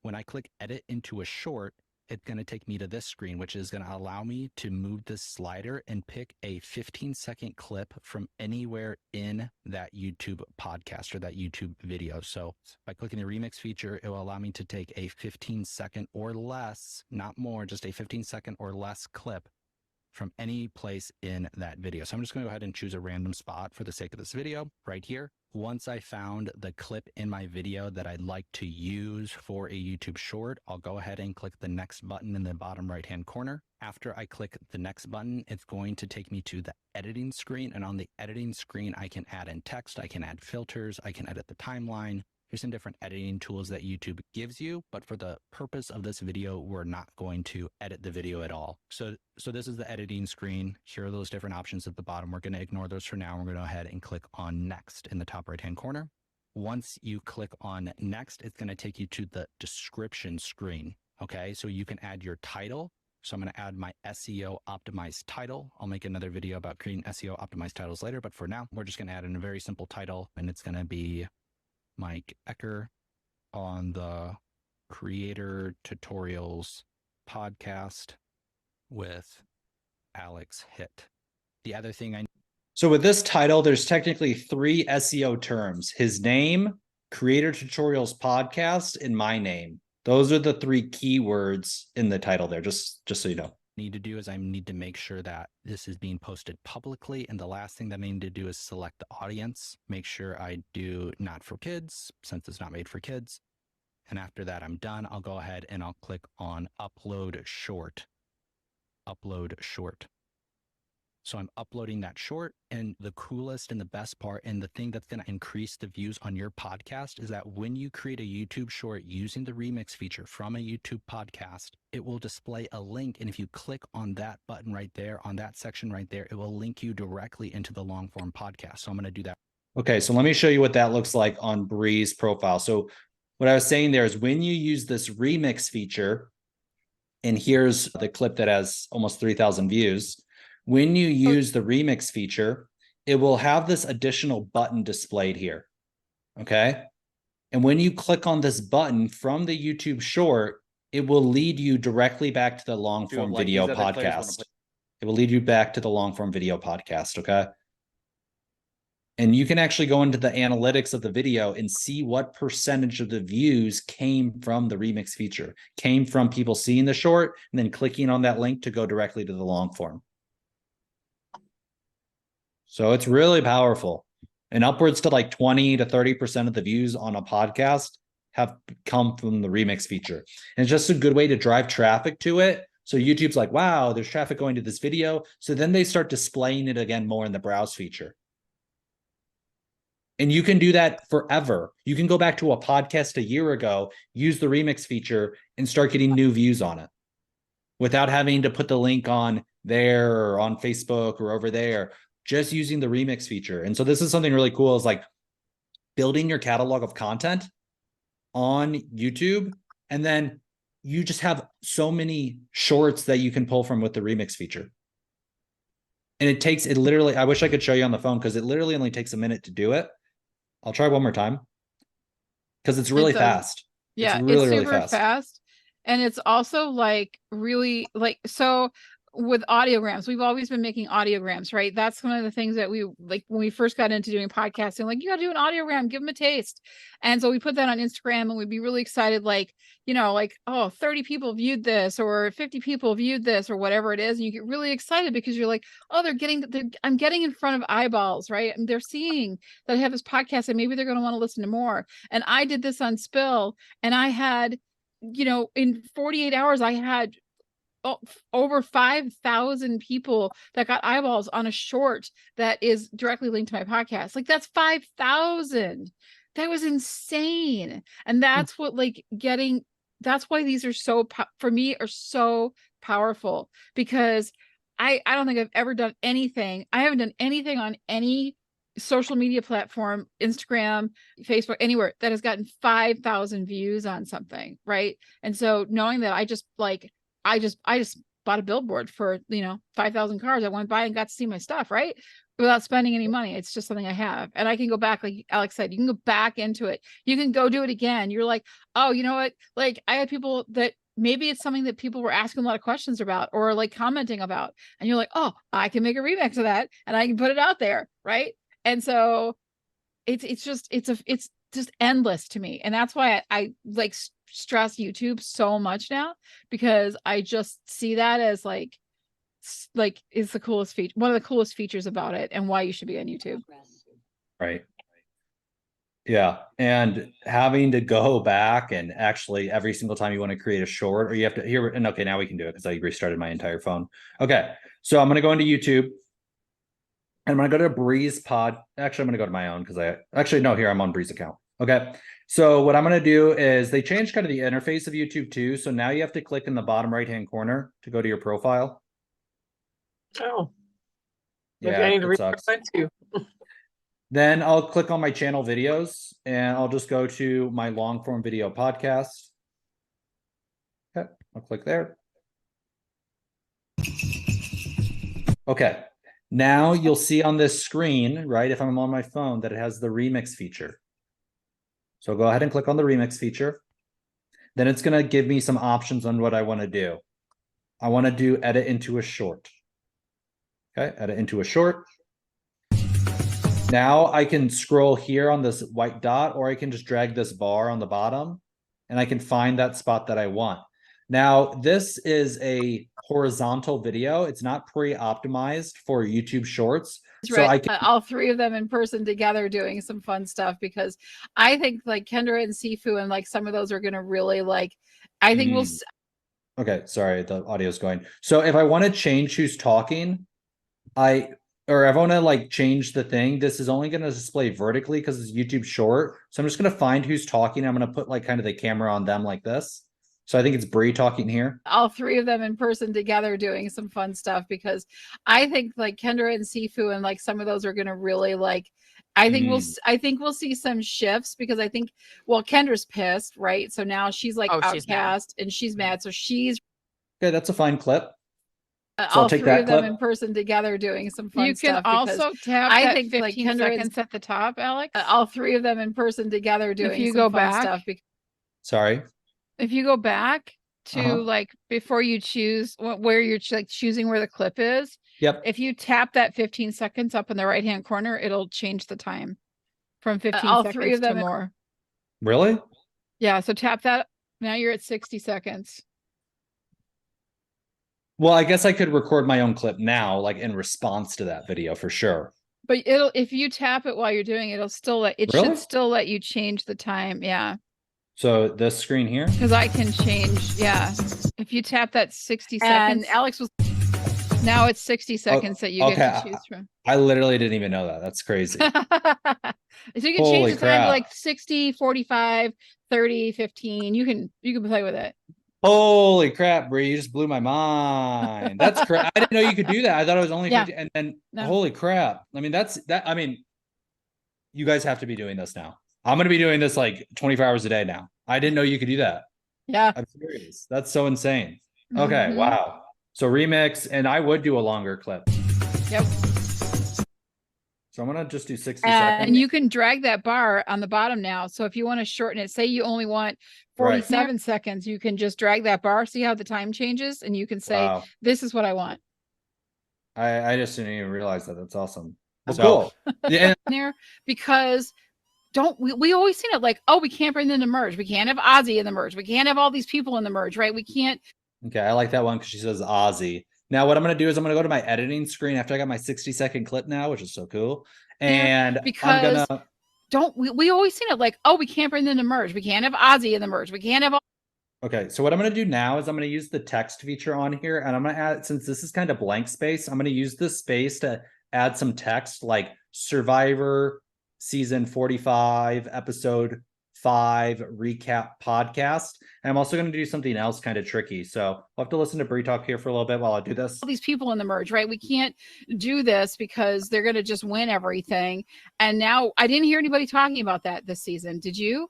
When I click Edit into a Short, it's going to take me to this screen, which is going to allow me to move this slider and pick a 15-second clip from anywhere in that YouTube podcast or that YouTube video. So by clicking the remix feature, it will allow me to take a 15-second or less, not more, just a 15-second or less clip from any place in that video. So I'm just going to go ahead and choose a random spot for the sake of this video right here. Once I found the clip in my video that I'd like to use for a YouTube short, I'll go ahead and click the next button in the bottom right-hand corner. After I click the next button, it's going to take me to the editing screen. And on the editing screen, I can add in text, I can add filters, I can edit the timeline. There's some different editing tools that YouTube gives you, but for the purpose of this video, we're not going to edit the video at all. So this is the editing screen. Here are those different options at the bottom. We're going to ignore those for now. We're going to go ahead and click on next in the top right-hand corner. Once you click on next, it's going to take you to the description screen. Okay, so you can add your title. So I'm going to add my SEO optimized title. I'll make another video about creating SEO optimized titles later, but for now, we're just going to add in a very simple title, and it's going to be Mike Ecker on the Creator Tutorials podcast with Alex Hitt. The other thing So with this title, there's technically 3 SEO terms: his name, Creator Tutorials podcast, and my name. Those are the 3 keywords in the title there, just so you know. Need to do is I need to make sure that this is being posted publicly. And the last thing that I need to do is select the audience, make sure I do not for kids, since it's not made for kids. And after that, I'm done. I'll go ahead and I'll click on upload short. Upload short. So I'm uploading that short, and the coolest and the best part, and the thing that's going to increase the views on your podcast, is that when you create a YouTube short using the remix feature from a YouTube podcast, it will display a link. And if you click on that button right there, on that section right there, it will link you directly into the long form podcast. So I'm going to do that. Okay, so let me show you what that looks like on Bree's profile. So what I was saying there is when you use this remix feature, and here's the clip that has almost 3,000 views. When you use the remix feature, it will have this additional button displayed here, okay? And when you click on this button from the YouTube short, it will lead you directly back to the long form video podcast. It will lead you back to the long form video podcast, okay? And you can actually go into the analytics of the video and see what percentage of the views came from the remix feature, came from people seeing the short and then clicking on that link to go directly to the long form. So it's really powerful, and upwards to like 20 to 30% of the views on a podcast have come from the remix feature. And it's just a good way to drive traffic to it. So YouTube's like, wow, there's traffic going to this video. So then they start displaying it again more in the browse feature. And you can do that forever. You can go back to a podcast a year ago, use the remix feature, and start getting new views on it without having to put the link on there or on Facebook or over there. Just using the remix feature. And so this is something really cool, is like building your catalog of content on YouTube. And then you just have so many shorts that you can pull from with the remix feature. And it literally, I wish I could show you on the phone, because it literally only takes a minute to do it. I'll try one more time, because it's really fast. Yeah, it's really super fast. And it's also like really like, so with audiograms, we've always been making audiograms, right? That's one of the things that we like when we first got into doing podcasting, like, you got to do an audiogram, give them a taste. And so we put that on Instagram, and we'd be really excited, like, you know, like, oh, 30 people viewed this, or 50 people viewed this, or whatever it is. And you get really excited because you're like, oh, I'm getting in front of eyeballs, right? And they're seeing that I have this podcast, and maybe they're going to want to listen to more. And I did this on Spill, and I had, you know, in 48 hours, I had over 5,000 people that got eyeballs on a short that is directly linked to my podcast. Like, that's 5,000. That was insane. And that's what that's why these are so, for me, are so powerful, because I don't think I've ever done anything. I haven't done anything on any social media platform, Instagram, Facebook, anywhere, that has gotten 5,000 views on something. Right. And so knowing that I just bought a billboard for, 5,000 cars. I went by and got to see my stuff, right? Without spending any money. It's just something I have. And I can go back, like Alex said, you can go back into it. You can go do it again. You're like, oh, you know what? Like, I had people that maybe it's something that people were asking a lot of questions about, or like commenting about. And you're like, oh, I can make a remix of that and I can put it out there. Right. And so it's just endless to me. And that's why I like stress YouTube so much now, because I just see that as like it's the coolest feature, one of the coolest features about it, and why you should be on YouTube. Right. Yeah. And having to go back and actually every single time you want to create a short, or you have to here. And okay, now we can do it because I restarted my entire phone. Okay. So I'm going to go into YouTube. I'm going to go to Bree's pod. Actually, I'm going to go to my own, because here I'm on Bree's account. Okay. So what I'm going to do is they changed kind of the interface of YouTube too. So now you have to click in the bottom right-hand corner to go to your profile. Oh. Maybe Yeah, I need to it sucks. that too. Then I'll click on my channel videos and I'll just go to my long form video podcast. Okay, I'll click there. Okay, now you'll see on this screen, right, if I'm on my phone, that it has the remix feature. So go ahead and click on the remix feature. Then it's going to give me some options on what I want to do. I want to do edit into a short. Okay, edit into a short. Now I can scroll here on this white dot, or I can just drag this bar on the bottom and I can find that spot that I want. Now, this is a horizontal video. It's not pre-optimized for YouTube Shorts. That's so right. I can all three of them in person together doing some fun stuff, because I think like Kendra and Sifu and like some of those are going to really like, I think we'll. Okay, sorry, the audio's going. So if I want to change who's talking, or if I want to like change the thing, this is only going to display vertically because it's YouTube Short. So I'm just going to find who's talking. I'm going to put like kind of the camera on them like this. So I think it's Bree talking here. All three of them in person together doing some fun stuff, because I think like Kendra and Sifu and like some of those are going to really like, I think we'll see some shifts, because I think, well, Kendra's pissed, right? So now she's like outcast and she's mad. So she's. Okay, that's a fine clip. So all I'll take three that of them clip in person together doing some fun stuff. You can also tap I that think 15 like Kendra seconds at the top, Alex. all three of them in person together doing If you some go fun back, stuff. Sorry. If you go back to like before you choose where you're like choosing where the clip is. Yep. If you tap that 15 seconds up in the right hand corner, it'll change the time from 15 all seconds three of them to more. Really? Yeah. So tap that. Now you're at 60 seconds. Well, I guess I could record my own clip now, like in response to that video for sure. But it'll, if you tap it while you're doing it, it'll still let, it should still let you change the time. Yeah. So this screen here? Because I can change. Yeah. If you tap that 60 seconds. And Alex was. Now it's 60 seconds that you get to choose from. I literally didn't even know that. That's crazy. So you can change the time to like 60, 45, 30, 15. You can play with it. Holy crap, Bree, you just blew my mind. That's correct. I didn't know you could do that. I thought it was only 50, and then holy crap. I mean, I mean, you guys have to be doing this now. I'm gonna be doing this like 24 hours a day now. I didn't know you could do that. Yeah. I'm serious. That's so insane. Okay, wow. So remix, and I would do a longer clip. Yep. So I'm gonna just do 60 seconds. And you can drag that bar on the bottom now. So if you want to shorten it, say you only want 47 seconds, you can just drag that bar, see how the time changes, and you can say, this is what I want. I just didn't even realize that. That's awesome. That's cool. Yeah. There, because we always seen it like, oh, we can't bring them to merge. We can't have Ozzy in the merge. We can't have all these people in the merge, right? We can't. Okay, I like that one because she says Ozzy. Now, what I'm going to do is I'm going to go to my editing screen after I got my 60-second clip now, which is so cool. And because we always seen it like, oh, we can't bring them to merge. We can't have Ozzy in the merge. We can't have all. Okay, so what I'm going to do now is I'm going to use the text feature on here, and I'm going to add, since this is kind of blank space, I'm going to use this space to add some text like Survivor season 45 episode 5 recap podcast. And I'm also going to do something else kind of tricky. So I'll have to listen to Bree talk here for a little bit while I do this. All these people in the merge, right? We can't do this because they're going to just win everything. And now I didn't hear anybody talking about that this season. Did you?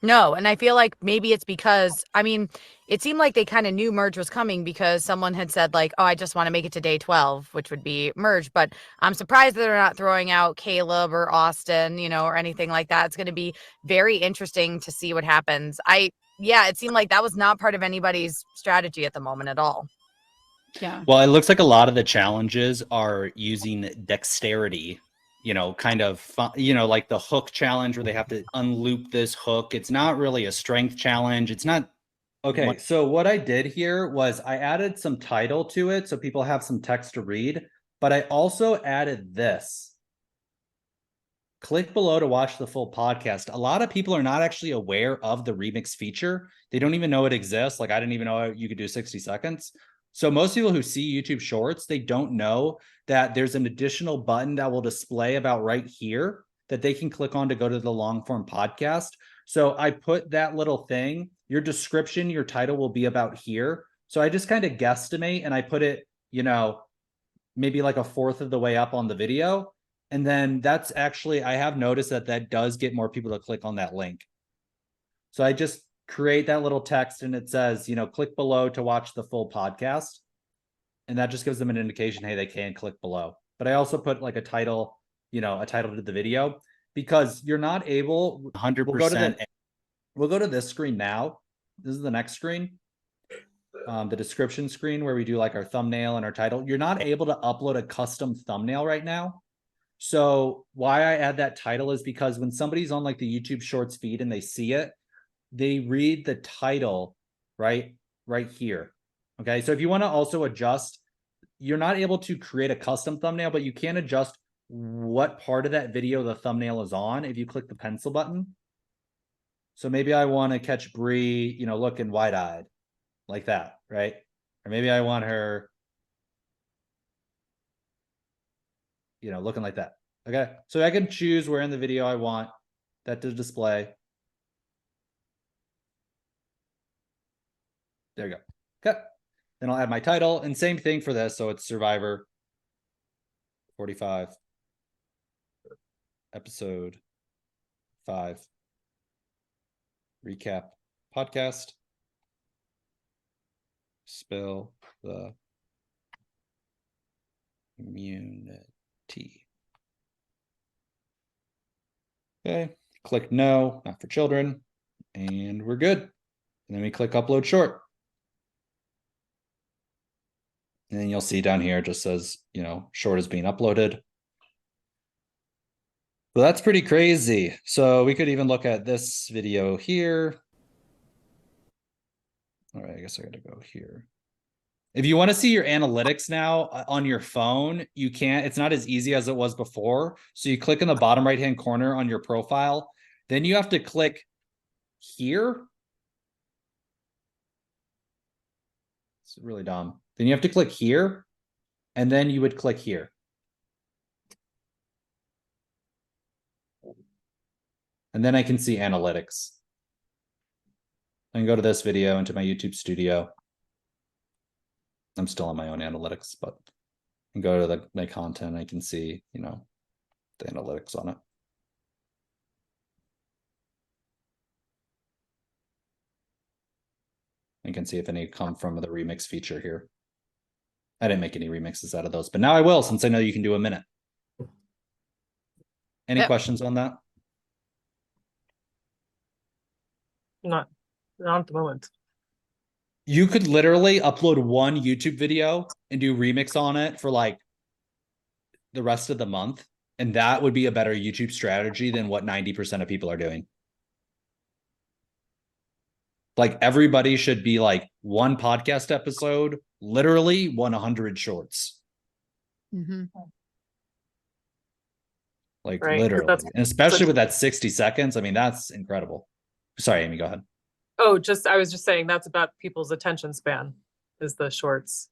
No, and I feel like maybe it's because, I mean, it seemed like they kind of knew merge was coming because someone had said like, oh, I just want to make it to day 12, which would be merge. But I'm surprised that they're not throwing out Caleb or Austin, you know, or anything like that. It's going to be very interesting to see what happens. Yeah, it seemed like that was not part of anybody's strategy at the moment at all. Yeah. Well, it looks like a lot of the challenges are using dexterity, you know, kind of fun, you know, like the hook challenge where they have to unloop this hook. It's not really a strength challenge. It's not. Okay. So what I did here was I added some title to it so people have some text to read, but I also added this. Click below to watch the full podcast. A lot of people are not actually aware of the remix feature. They don't even know it exists. Like I didn't even know you could do 60 seconds. So most people who see YouTube Shorts, they don't know that there's an additional button that will display about right here that they can click on to go to the long form podcast. So I put that little thing, your description, your title will be about here. So I just kind of guesstimate and I put it, you know, maybe like a fourth of the way up on the video. And then that's actually, I have noticed that that does get more people to click on that link. So I just create that little text and it says, you know, click below to watch the full podcast. And that just gives them an indication, hey, they can click below. But I also put like a title, you know, a title to the video, because you're not able 100%. We'll go to this screen now. This is the next screen. The description screen where we do like our thumbnail and our title. You're not able to upload a custom thumbnail right now. So why I add that title is because when somebody's on like the YouTube Shorts feed and they see it, they read the title right here. Okay, so if you want to also adjust, you're not able to create a custom thumbnail, but you can adjust what part of that video the thumbnail is on if you click the pencil button. So maybe I want to catch Bree, you know, looking wide-eyed like that, right? Or maybe I want her, you know, looking like that. Okay, so I can choose where in the video I want that to display. There you go. Okay. Then I'll add my title and same thing for this. So it's Survivor 45 episode 5 recap podcast. Spill the community. Okay. Click no, not for children. And we're good. And then we click upload short. And then you'll see down here, it just says, you know, short is being uploaded. So that's pretty crazy. So we could even look at this video here. All right, I guess I got to go here. If you want to see your analytics now on your phone, you can't. It's not as easy as it was before. So you click in the bottom right-hand corner on your profile. Then you have to click here. It's really dumb. Then you have to click here, and then you would click here. And then I can see analytics. I can go to this video into my YouTube studio. I'm still on my own analytics, but I can go to my content. I can see, you know, the analytics on it. I can see if any come from the remix feature here. I didn't make any remixes out of those, but now I will, since I know you can do a minute. Any questions on that? Not at the moment. You could literally upload one YouTube video and do remix on it for like the rest of the month. And that would be a better YouTube strategy than what 90% of people are doing. Like everybody should be like one podcast episode, literally 100 shorts. Mm-hmm. Like literally, and especially with that 60 seconds. I mean, that's incredible. Sorry, Amy, go ahead. Oh, I was just saying that's about people's attention span is the shorts.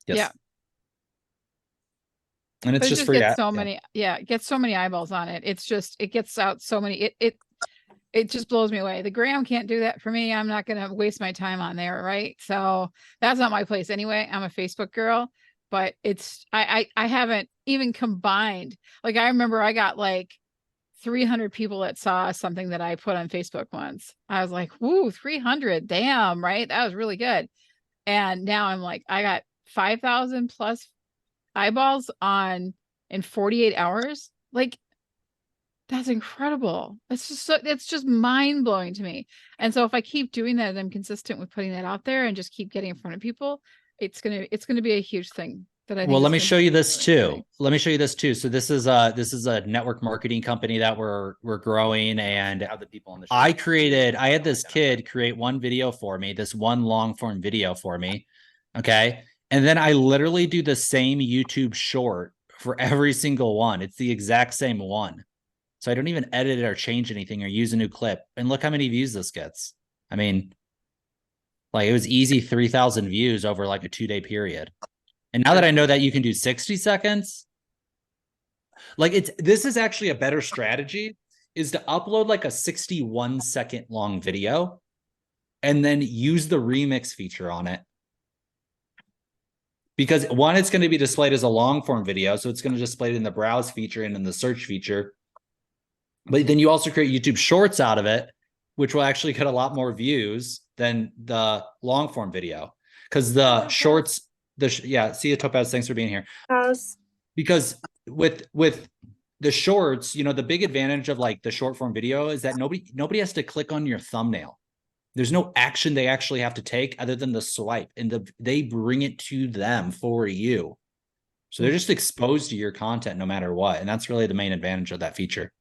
Yes. Yeah. And it's but just it free. Gets so many, it gets so many eyeballs on it. It's just, it gets out so many, it just blows me away. The gram can't do that for me. I'm not going to waste my time on there. Right. So that's not my place anyway. I'm a Facebook girl, but I haven't even combined. Like I remember I got like 300 people that saw something that I put on Facebook once. I was like, woo, 300. Damn. Right. That was really good. And now I'm like, I got 5,000 plus eyeballs in 48 hours. Like, that's incredible. It's just mind blowing to me. And so if I keep doing that and I'm consistent with putting that out there and just keep getting in front of people, it's going to be a huge thing that I think. Well, let me show you this too. So this is a network marketing company that we're growing, and other people on the show. I had this kid create one video for me, this one long form video for me. Okay. And then I literally do the same YouTube short for every single one. It's the exact same one. So I don't even edit it or change anything or use a new clip. And look how many views this gets. I mean, like it was easy 3,000 views over like a 2-day period. And now that I know that you can do 60 seconds, Like this is actually a better strategy, is to upload like a 61-second long video and then use the remix feature on it. Because one, it's going to be displayed as a long form video. So it's going to display it in the browse feature and in the search feature. But then you also create YouTube shorts out of it, which will actually get a lot more views than the long form video. Because the shorts, see you, Topaz, thanks for being here. Because with the shorts, you know, the big advantage of like the short form video is that nobody has to click on your thumbnail. There's no action they actually have to take other than the swipe, and they bring it to them for you. So they're just exposed to your content no matter what. And that's really the main advantage of that feature.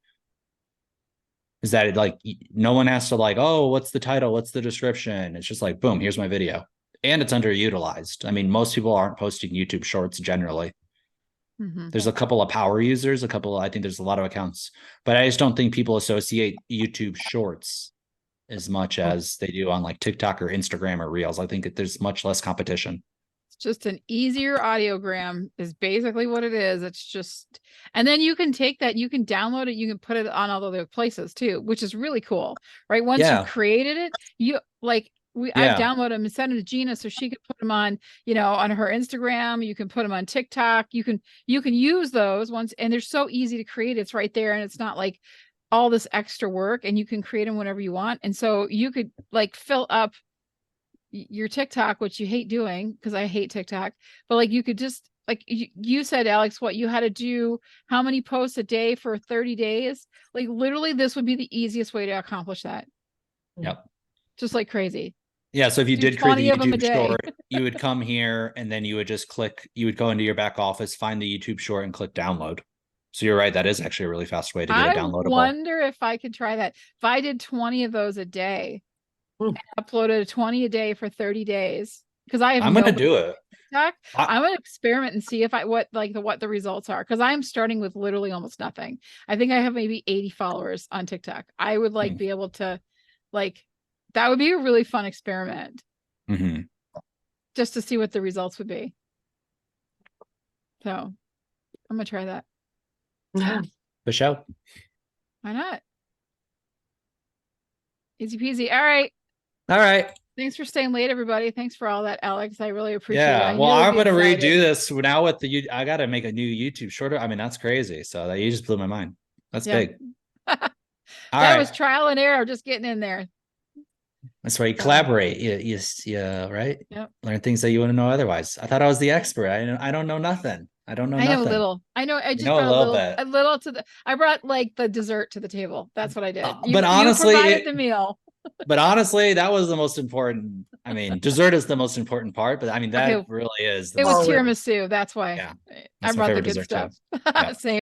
Is that it, like, no one has to like, oh, what's the title? What's the description? It's just like, boom, here's my video. And it's underutilized. I mean, most people aren't posting YouTube shorts generally. There's a couple of power users, I think there's a lot of accounts, but I just don't think people associate YouTube shorts as much as they do on like TikTok or Instagram or Reels. I think there's much less competition. It's just an easier audiogram is basically what it is. It's just, and then you can take that, you can download it, you can put it on all other places too, which is really cool, right? Once you created it, you like, I've downloaded them and sent them to Gina so she could put them on, you know, on her Instagram. You can put them on TikTok. You can use those ones, and they're so easy to create. It's right there, and it's not like all this extra work, and you can create them whenever you want. And so you could like fill up your TikTok, which you hate doing because I hate TikTok, but like you could just like you said, Alex, what you had to do, how many posts a day for 30 days? Like literally this would be the easiest way to accomplish that. Yep. Just like crazy. Yeah. So if you did create the YouTube short, you would come here and then you would just click, you would go into your back office, find the YouTube short and click download. So you're right. That is actually a really fast way to get it downloadable. I wonder if I could try that. If I did 20 of those a day, and uploaded 20 a day for 30 days, because I'm going to do it. TikTok, I'm going to experiment and see if what the results are. Because I'm starting with literally almost nothing. I think I have maybe 80 followers on TikTok. I would like be able to like, that would be a really fun experiment. Just to see what the results would be. So I'm going to try that. For sure. Why not? Easy peasy. All right. Thanks for staying late, everybody. Thanks for all that, Alex. I really appreciate it. Well, I'm going to redo this now with I got to make a new YouTube shorter. I mean, that's crazy. So you just blew my mind. That's big. That was trial and error, just getting in there. That's where you collaborate. You right? Yep. Learn things that you wouldn't know otherwise. I thought I was the expert. I don't know nothing. I know nothing. I know a little. I know. I just know brought a little bit. A little to the. I brought like the dessert to the table. That's what I did. But honestly, you provided the meal. But honestly, that was the most important. I mean, dessert is the most important part. But I mean, that really is. It was tiramisu. That's why. Yeah, I brought the good stuff. Same.